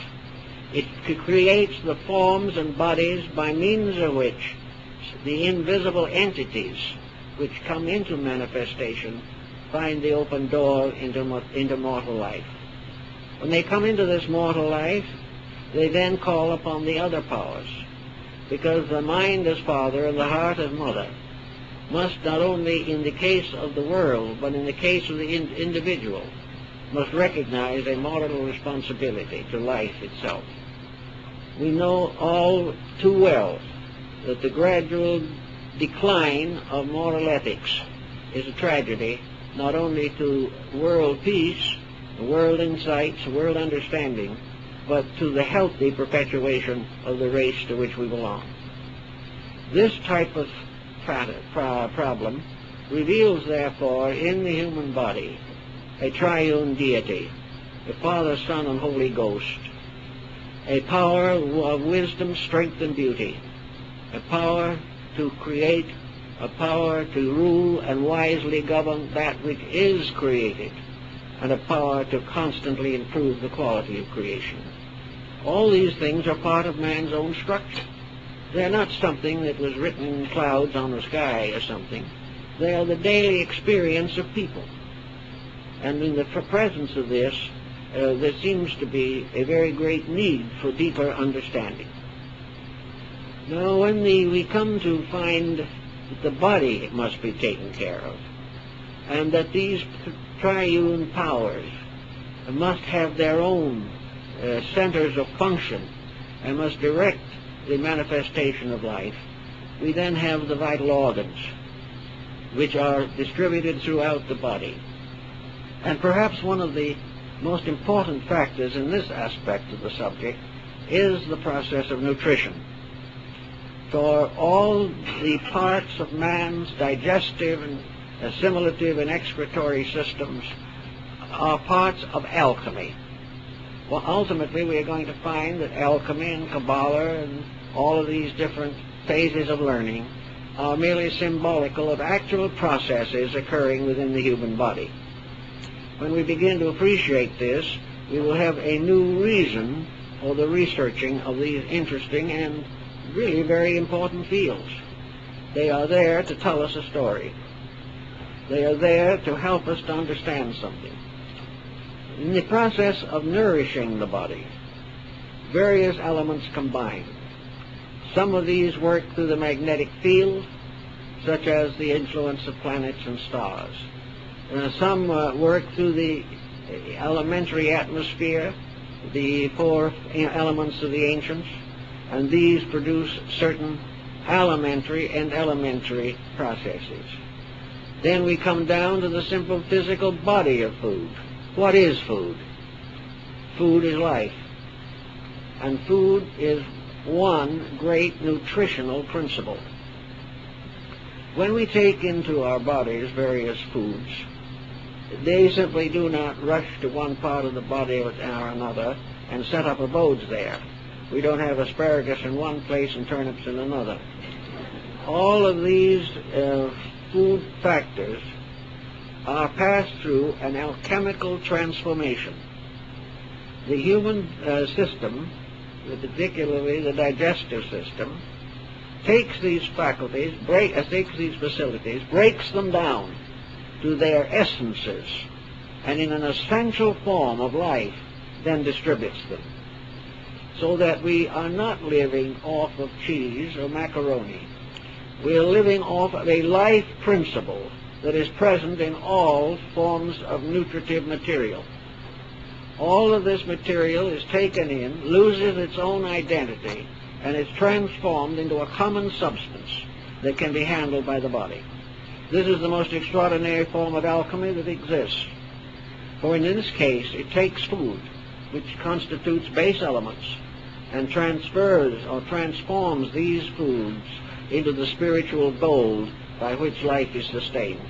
It creates the forms and bodies by means of which the invisible entities which come into manifestation find the open door into mortal life. When they come into this mortal life, they then call upon the other powers. because the mind as father and the heart as mother must, not only in the case of the world, but in the case of the individual, must recognize a moral responsibility to life itself. We know all too well that the gradual decline of moral ethics is a tragedy, not only to world peace, world insights, world understanding, but to the healthy perpetuation of the race to which we belong. This type of problem reveals, therefore, in the human body a triune deity, the Father, Son, and Holy Ghost, a power of wisdom, strength, and beauty, a power to create, a power to rule and wisely govern that which is created, and a power to constantly improve the quality of creation. All these things are part of man's own structure. They're not something that was written in clouds on the sky or something. They are the daily experience of people. And in the presence of this, there seems to be a very great need for deeper understanding. Now, when we come to find that the body must be taken care of, and that these triune powers must have their own centers of function and must direct the manifestation of life, we then have the vital organs, which are distributed throughout the body. And perhaps one of the most important factors in this aspect of the subject is the process of nutrition. For all the parts of man's digestive and assimilative and excretory systems are parts of alchemy. Well, ultimately, we are going to find that alchemy and Kabbalah and all of these different phases of learning are merely symbolical of actual processes occurring within the human body. When we begin to appreciate this, we will have a new reason for the researching of these interesting and really very important fields. They are there to tell us a story. They are there to help us to understand something. In the process of nourishing the body, various elements combine. Some of these work through the magnetic field, such as the influence of planets and stars. Some work through the elementary atmosphere, the four elements of the ancients, and these produce certain elementary and elementary processes. Then we come down to the simple physical body of food. What is food? Food is life. And food is one great nutritional principle. When we take into our bodies various foods, they simply do not rush to one part of the body or another and set up abodes there. We don't have asparagus in one place and turnips in another. All of these food factors are passed through an alchemical transformation. The human system, particularly the digestive system, takes these faculties, takes these facilities, breaks them down to their essences, and in an essential form of life, then distributes them. So that we are not living off of cheese or macaroni. We are living off of a life principle that is present in all forms of nutritive material. All of this material is taken in, loses its own identity, and is transformed into a common substance that can be handled by the body. This is the most extraordinary form of alchemy that exists. For in this case, it takes food, which constitutes base elements, and transfers or transforms these foods into the spiritual gold by which life is sustained.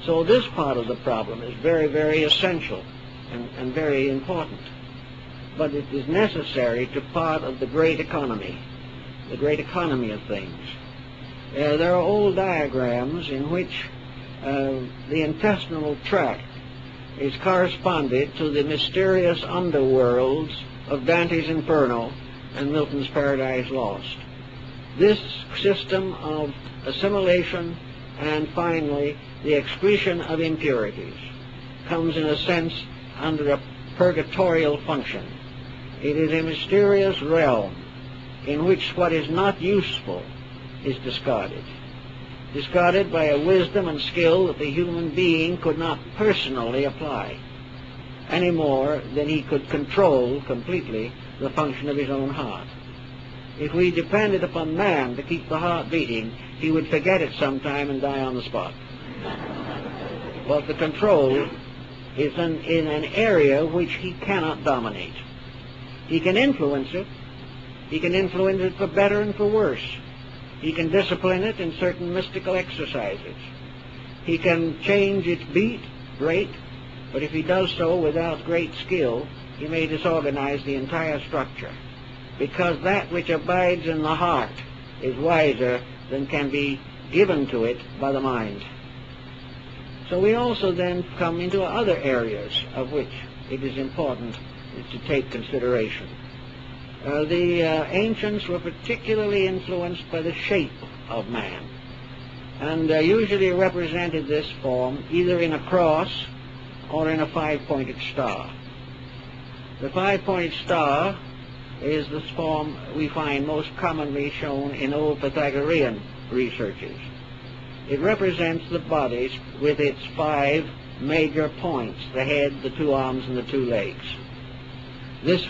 So this part of the problem is very, very essential and very important. But it is necessary to part of the great economy of things. There are old diagrams in which the intestinal tract is corresponded to the mysterious underworlds of Dante's Inferno and Milton's Paradise Lost. This system of assimilation and finally the excretion of impurities comes in a sense under a purgatorial function. It is a mysterious realm in which what is not useful is discarded. Discarded by a wisdom and skill that the human being could not personally apply, any more than he could control completely the function of his own heart. If we depended upon man to keep the heart beating, he would forget it sometime and die on the spot. But the control is in an area which he cannot dominate. He can influence it. He can influence it for better and for worse. He can discipline it in certain mystical exercises. He can change its beat, rate, but if he does so without great skill, he may disorganize the entire structure, because that which abides in the heart is wiser than can be given to it by the mind. So we also then come into other areas of which it is important to take consideration. The ancients were particularly influenced by the shape of man, and usually represented this form either in a cross or in a five-pointed star. The five-pointed star is the form we find most commonly shown in old Pythagorean researches. It represents the body with its five major points: the head, the two arms, and the two legs. This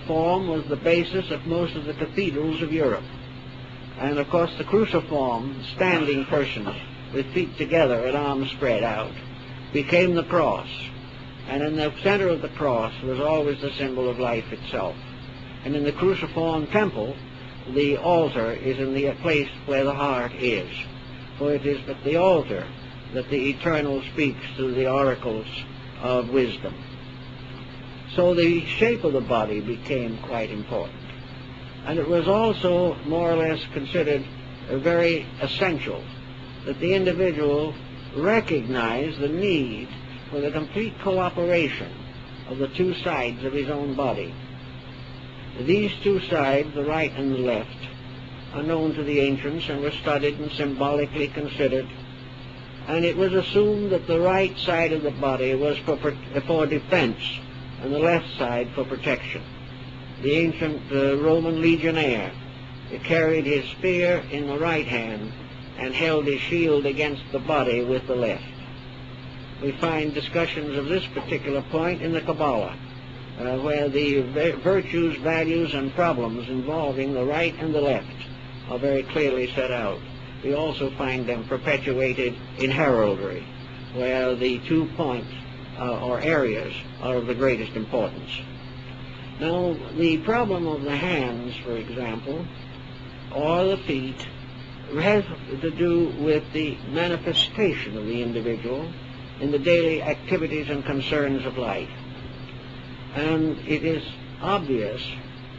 form was the basis of most of the cathedrals of Europe. And of course the cruciform, standing person with feet together and arms spread out, became the cross. And in the center of the cross was always the symbol of life itself. And in the cruciform temple, the altar is in the place where the heart is. For it is at the altar that the Eternal speaks through the oracles of wisdom. So the shape of the body became quite important. And it was also more or less considered very essential that the individual recognize the need for the complete cooperation of the two sides of his own body. These two sides, the right and the left, are known to the ancients and were studied and symbolically considered. And it was assumed that the right side of the body was for defense and the left side for protection. The ancient Roman legionnaire carried his spear in the right hand and held his shield against the body with the left. We find discussions of this particular point in the Kabbalah, where the virtues, values, and problems involving the right and the left are very clearly set out. We also find them perpetuated in heraldry, where the 2 points or areas are of the greatest importance. Now, the problem of the hands, for example, or the feet, has to do with the manifestation of the individual in the daily activities and concerns of life. And it is obvious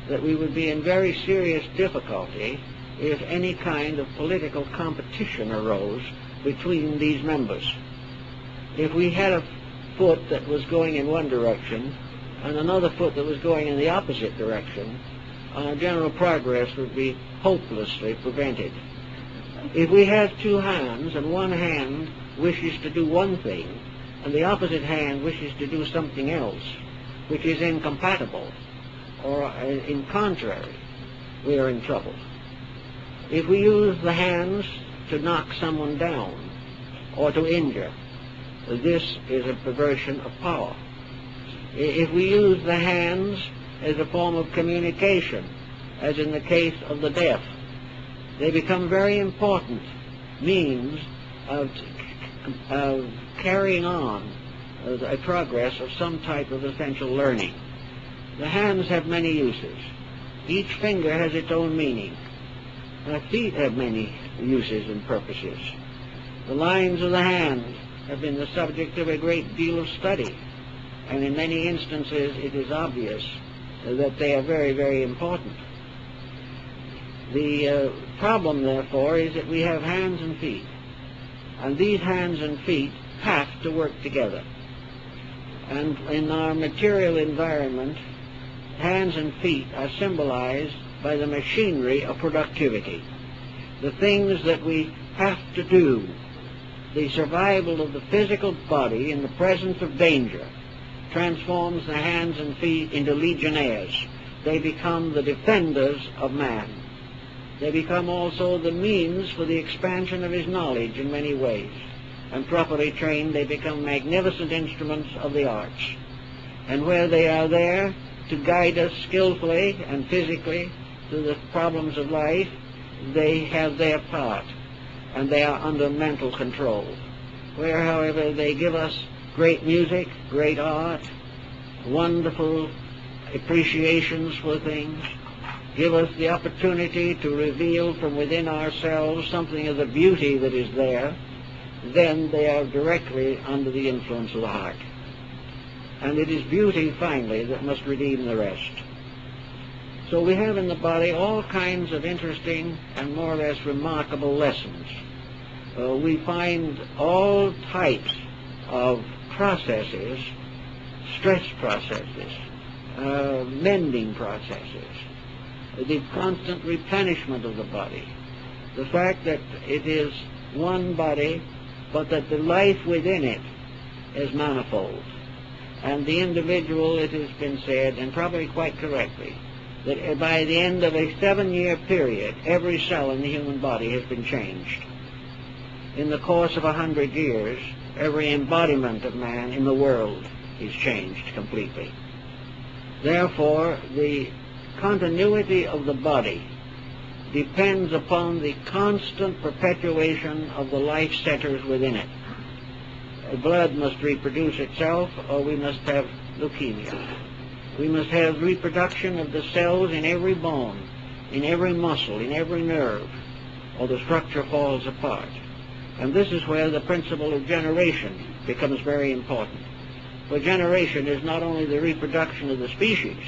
that we would be in very serious difficulty if any kind of political competition arose between these members. If we had a foot that was going in one direction and another foot that was going in the opposite direction, general progress would be hopelessly prevented. If we have two hands and one hand wishes to do one thing and the opposite hand wishes to do something else, which is incompatible or in contrary, we are in trouble. If we use the hands to knock someone down or to injure, this is a perversion of power. If we use the hands as a form of communication, as in the case of the deaf, they become very important means of carrying on a progress of some type of essential learning. The hands have many uses. Each finger has its own meaning. The feet have many uses and purposes. The lines of the hands have been the subject of a great deal of study, and in many instances it is obvious that they are very, very important. The problem, therefore, is that we have hands and feet, and these hands and feet have to work together. And in our material environment, hands and feet are symbolized by the machinery of productivity. The things that we have to do, the survival of the physical body in the presence of danger, transforms the hands and feet into legionnaires. They become the defenders of man. They become also the means for the expansion of his knowledge in many ways. And properly trained, they become magnificent instruments of the arts. And where they are there to guide us skillfully and physically through the problems of life, they have their part, and they are under mental control. Where, however, they give us great music, great art, wonderful appreciations for things, give us the opportunity to reveal from within ourselves something of the beauty that is there, then they are directly under the influence of the heart. And it is beauty, finally, that must redeem the rest. So we have in the body all kinds of interesting and more or less remarkable lessons. We find all types of processes, stress processes, mending processes, the constant replenishment of the body, the fact that it is one body, but that the life within it is manifold. And the individual, it has been said, and probably quite correctly, that by the end of a 7-year period, every cell in the human body has been changed. In the course of 100 years, every embodiment of man in the world is changed completely. Therefore, the continuity of the body depends upon the constant perpetuation of the life centers within it. Blood must reproduce itself, or we must have leukemia. We must have reproduction of the cells in every bone, in every muscle, in every nerve, or the structure falls apart. And this is where the principle of generation becomes very important. For generation is not only the reproduction of the species,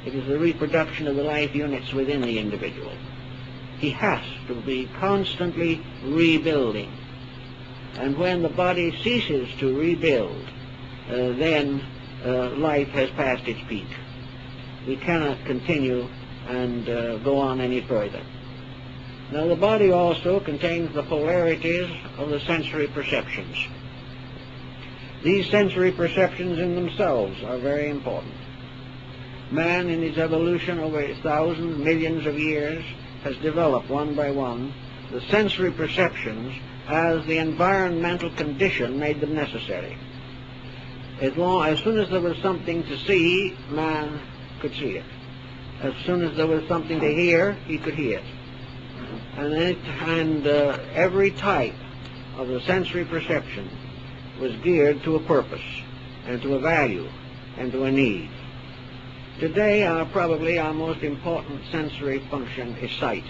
it is the reproduction of the life units within the individual. He has to be constantly rebuilding. And when the body ceases to rebuild, then life has passed its peak. We cannot continue and go on any further. Now, the body also contains the polarities of the sensory perceptions. These sensory perceptions in themselves are very important. Man, in his evolution over thousands, millions of years, has developed one by one the sensory perceptions as the environmental condition made them necessary. As soon as there was something to see, man could see it. As soon as there was something to hear, he could hear it. And every type of the sensory perception was geared to a purpose and to a value and to a need. Today, probably our most important sensory function is sight,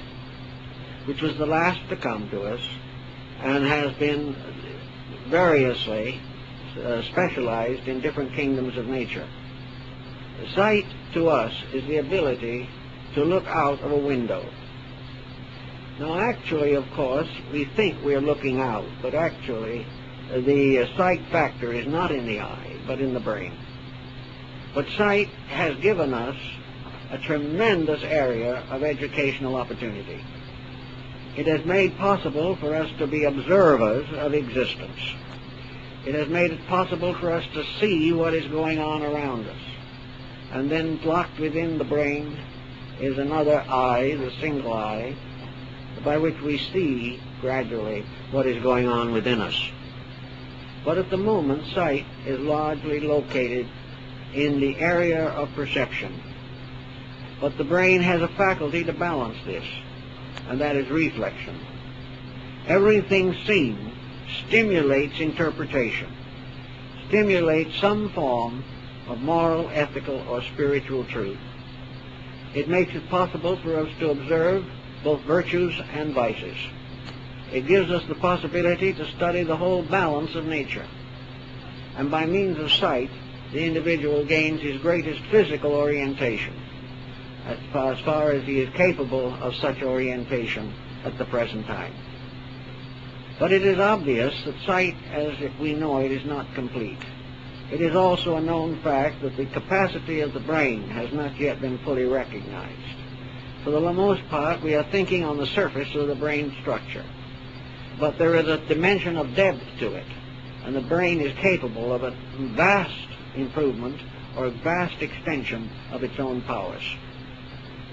which was the last to come to us and has been variously specialized in different kingdoms of nature. Sight to us is the ability to look out of a window. Now, actually, of course, we think we're looking out, but actually the sight factor is not in the eye, but in the brain. But sight has given us a tremendous area of educational opportunity. It has made possible for us to be observers of existence. It has made it possible for us to see what is going on around us. And then locked within the brain is another eye, the single eye, by which we see gradually what is going on within us. But at the moment, sight is largely located in the area of perception. But the brain has a faculty to balance this, and that is reflection. Everything seen stimulates interpretation, stimulates some form of moral, ethical, or spiritual truth. It makes it possible for us to observe both virtues and vices. It gives us the possibility to study the whole balance of nature. And by means of sight, the individual gains his greatest physical orientation, as far as he is capable of such orientation at the present time. But it is obvious that sight, as we know it, is not complete. It is also a known fact that the capacity of the brain has not yet been fully recognized. For the most part, we are thinking on the surface of the brain structure. But there is a dimension of depth to it, and the brain is capable of a vast improvement or a vast extension of its own powers.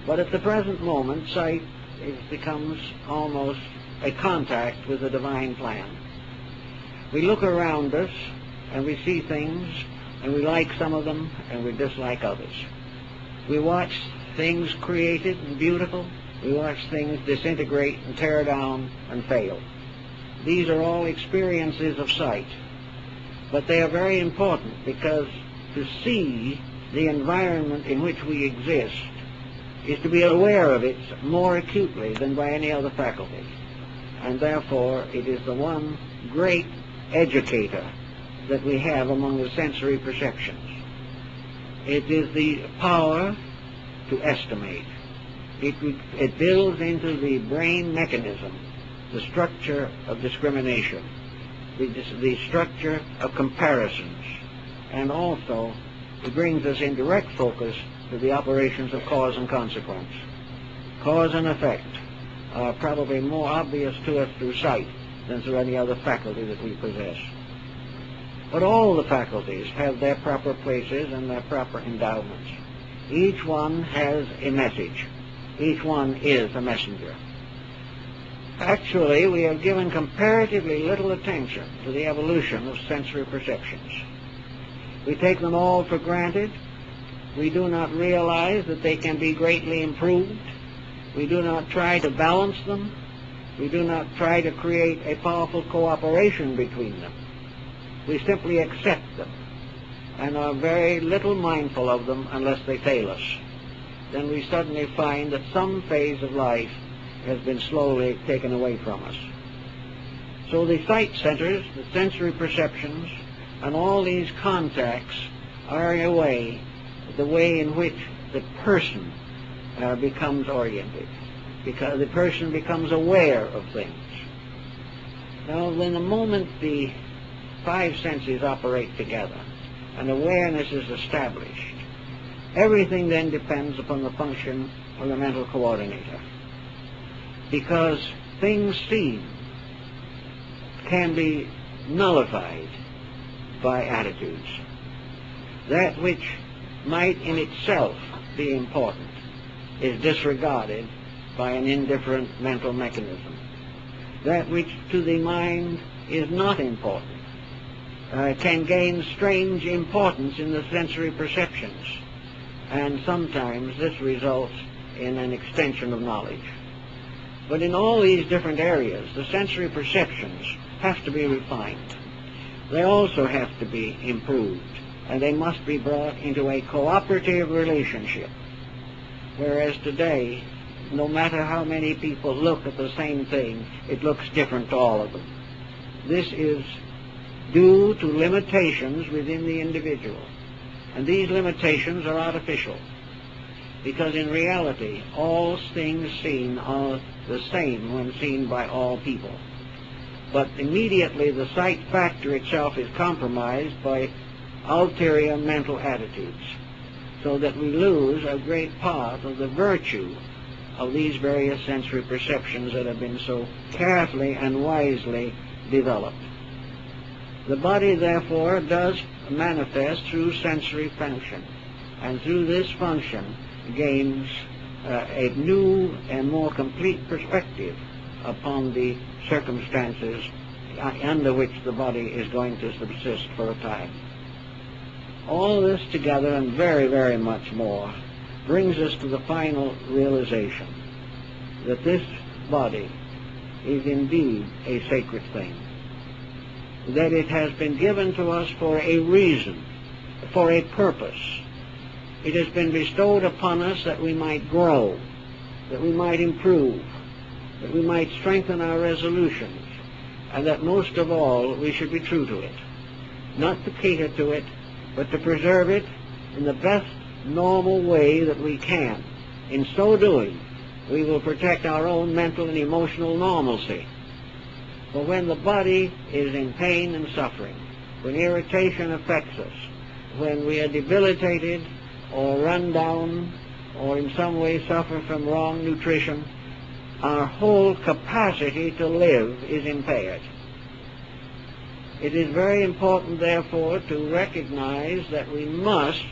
But at the present moment, sight it becomes almost a contact with the divine plan. We look around us and we see things, and we like some of them and we dislike others. We watch things created and beautiful. We watch things disintegrate and tear down and fail. These are all experiences of sight. But they are very important, because to see the environment in which we exist is to be aware of it more acutely than by any other faculty. And therefore it is the one great educator that we have among the sensory perceptions. It is the power to estimate. It builds into the brain mechanism the structure of discrimination, the structure of comparisons, and also it brings us in direct focus to the operations of cause and consequence. Cause and effect are probably more obvious to us through sight than through any other faculty that we possess. But all the faculties have their proper places and their proper endowments. Each one has a message. Each one is a messenger. Actually, we have given comparatively little attention to the evolution of sensory perceptions. We take them all for granted. We do not realize that they can be greatly improved. We do not try to balance them. We do not try to create a powerful cooperation between them. We simply accept them and are very little mindful of them unless they fail us. Then we suddenly find that some phase of life has been slowly taken away from us. So the sight centers, the sensory perceptions, and all these contacts are in a way the way in which the person becomes oriented, because the person becomes aware of things. Now, when the moment the five senses operate together and awareness is established, everything then depends upon the function of the mental coordinator, because things seen can be nullified by attitudes. That which might in itself be important is disregarded by an indifferent mental mechanism. That which to the mind is not important can gain strange importance in the sensory perceptions, and sometimes this results in an extension of knowledge. But in all these different areas, the sensory perceptions have to be refined. They also have to be improved, and they must be brought into a cooperative relationship. Whereas today, no matter how many people look at the same thing, it looks different to all of them. This is due to limitations within the individual. And these limitations are artificial, because in reality, all things seen are the same when seen by all people. But immediately the sight factor itself is compromised by ulterior mental attitudes, so that we lose a great part of the virtue of these various sensory perceptions that have been so carefully and wisely developed. The body, therefore, does manifest through sensory function, and through this function gains a new and more complete perspective upon the circumstances under which the body is going to subsist for a time. All this together and very, very much more brings us to the final realization that this body is indeed a sacred thing, that it has been given to us for a reason, for a purpose. It has been bestowed upon us that we might grow, that we might improve, that we might strengthen our resolutions, and that most of all we should be true to it, not to cater to it, but to preserve it in the best normal way that we can. In so doing, we will protect our own mental and emotional normalcy. For when the body is in pain and suffering, when irritation affects us, when we are debilitated or run down or in some way suffer from wrong nutrition, our whole capacity to live is impaired. It is very important, therefore, to recognize that we must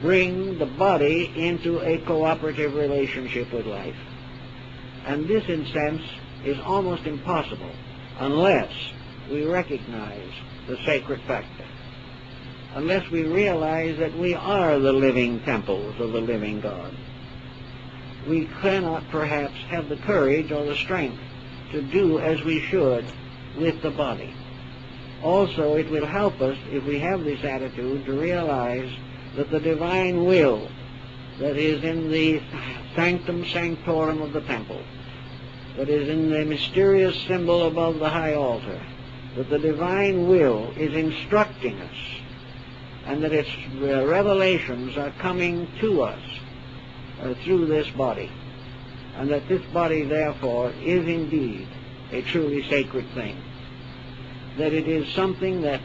bring the body into a cooperative relationship with life. And this, in a sense, is almost impossible unless we recognize the sacred factor, unless we realize that we are the living temples of the living God. We cannot perhaps have the courage or the strength to do as we should with the body. Also, it will help us, if we have this attitude, to realize that the divine will that is in the sanctum sanctorum of the temple, that is in the mysterious symbol above the high altar, that the divine will is instructing us, and that its revelations are coming to us through this body, and that this body, therefore, is indeed a truly sacred thing, that it is something that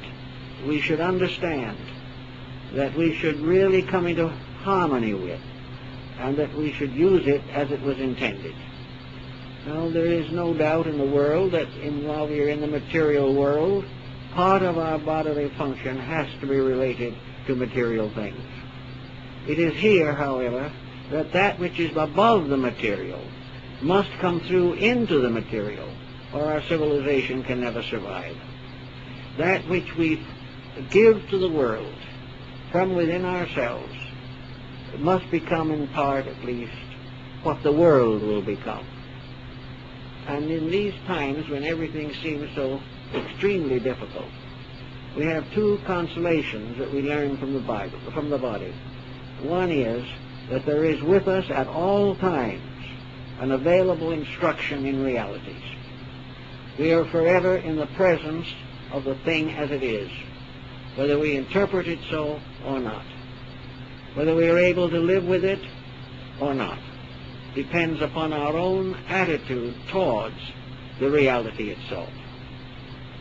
we should understand, that we should really come into harmony with, and that we should use it as it was intended. Now, there is no doubt in the world that while we are in the material world, part of our bodily function has to be related to material things. It is here, however, that which is above the material must come through into the material, or our civilization can never survive. That which we give to the world from within ourselves must become, in part at least, what the world will become. And in these times when everything seems so extremely difficult, we have two consolations that we learn from the Bible, from the body. One is that there is with us at all times an available instruction in realities. We are forever in the presence of the thing as it is, whether we interpret it so or not. Whether we are able to live with it or not depends upon our own attitude towards the reality itself.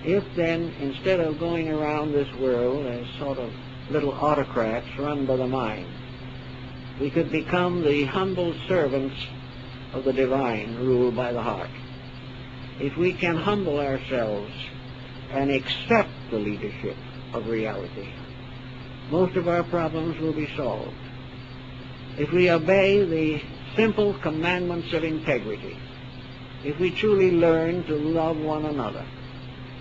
If then, instead of going around this world as sort of little autocrats run by the mind, we could become the humble servants of the divine ruled by the heart. If we can humble ourselves and accept the leadership of reality, most of our problems will be solved. If we obey the simple commandments of integrity, if we truly learn to love one another,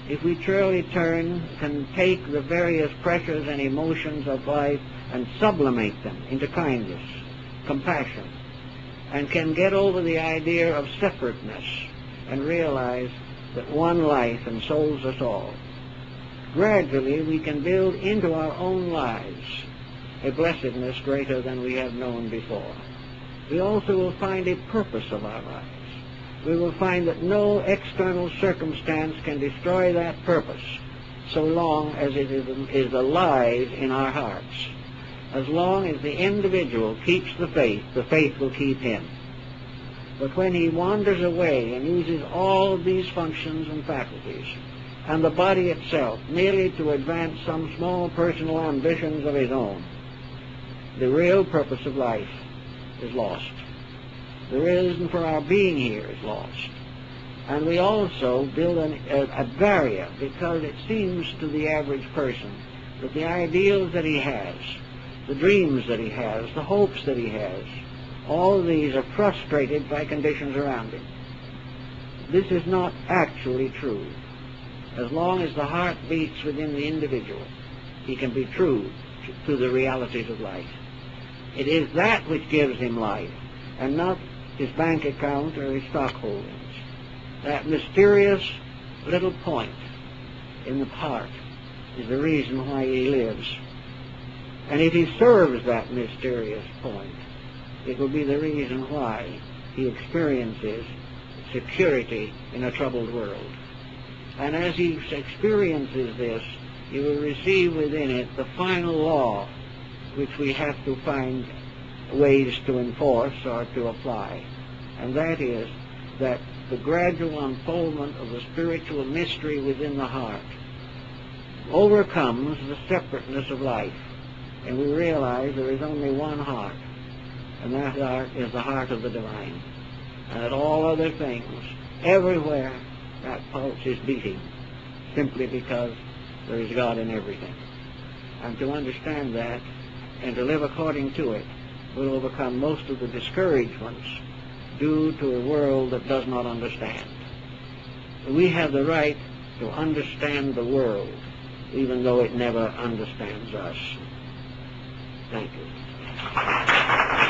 if we truly can take the various pressures and emotions of life and sublimate them into kindness, compassion, and can get over the idea of separateness and realize that one life ensouls us all, gradually we can build into our own lives a blessedness greater than we have known before. We also will find a purpose of our lives. We will find that no external circumstance can destroy that purpose so long as it is alive in our hearts. As long as the individual keeps the faith will keep him. But when he wanders away and uses all of these functions and faculties, and the body itself, merely to advance some small personal ambitions of his own, the real purpose of life is lost. The reason for our being here is lost. And we also build a barrier, because it seems to the average person that the ideals that he has, the dreams that he has, the hopes that he has, all these are frustrated by conditions around him. This is not actually true. As long as the heart beats within the individual, he can be true to the realities of life. It is that which gives him life, and not his bank account or his stock holdings. That mysterious little point in the heart is the reason why he lives. And if he serves that mysterious point, it will be the reason why he experiences security in a troubled world. And as he experiences this, he will receive within it the final law which we have to find ways to enforce or to apply. And that is that the gradual unfoldment of the spiritual mystery within the heart overcomes the separateness of life. And we realize there is only one heart, and that heart is the heart of the divine. And that all other things, everywhere, that pulse is beating, simply because there is God in everything. And to understand that and to live according to it will overcome most of the discouragements due to a world that does not understand. We have the right to understand the world, even though it never understands us. Thank you.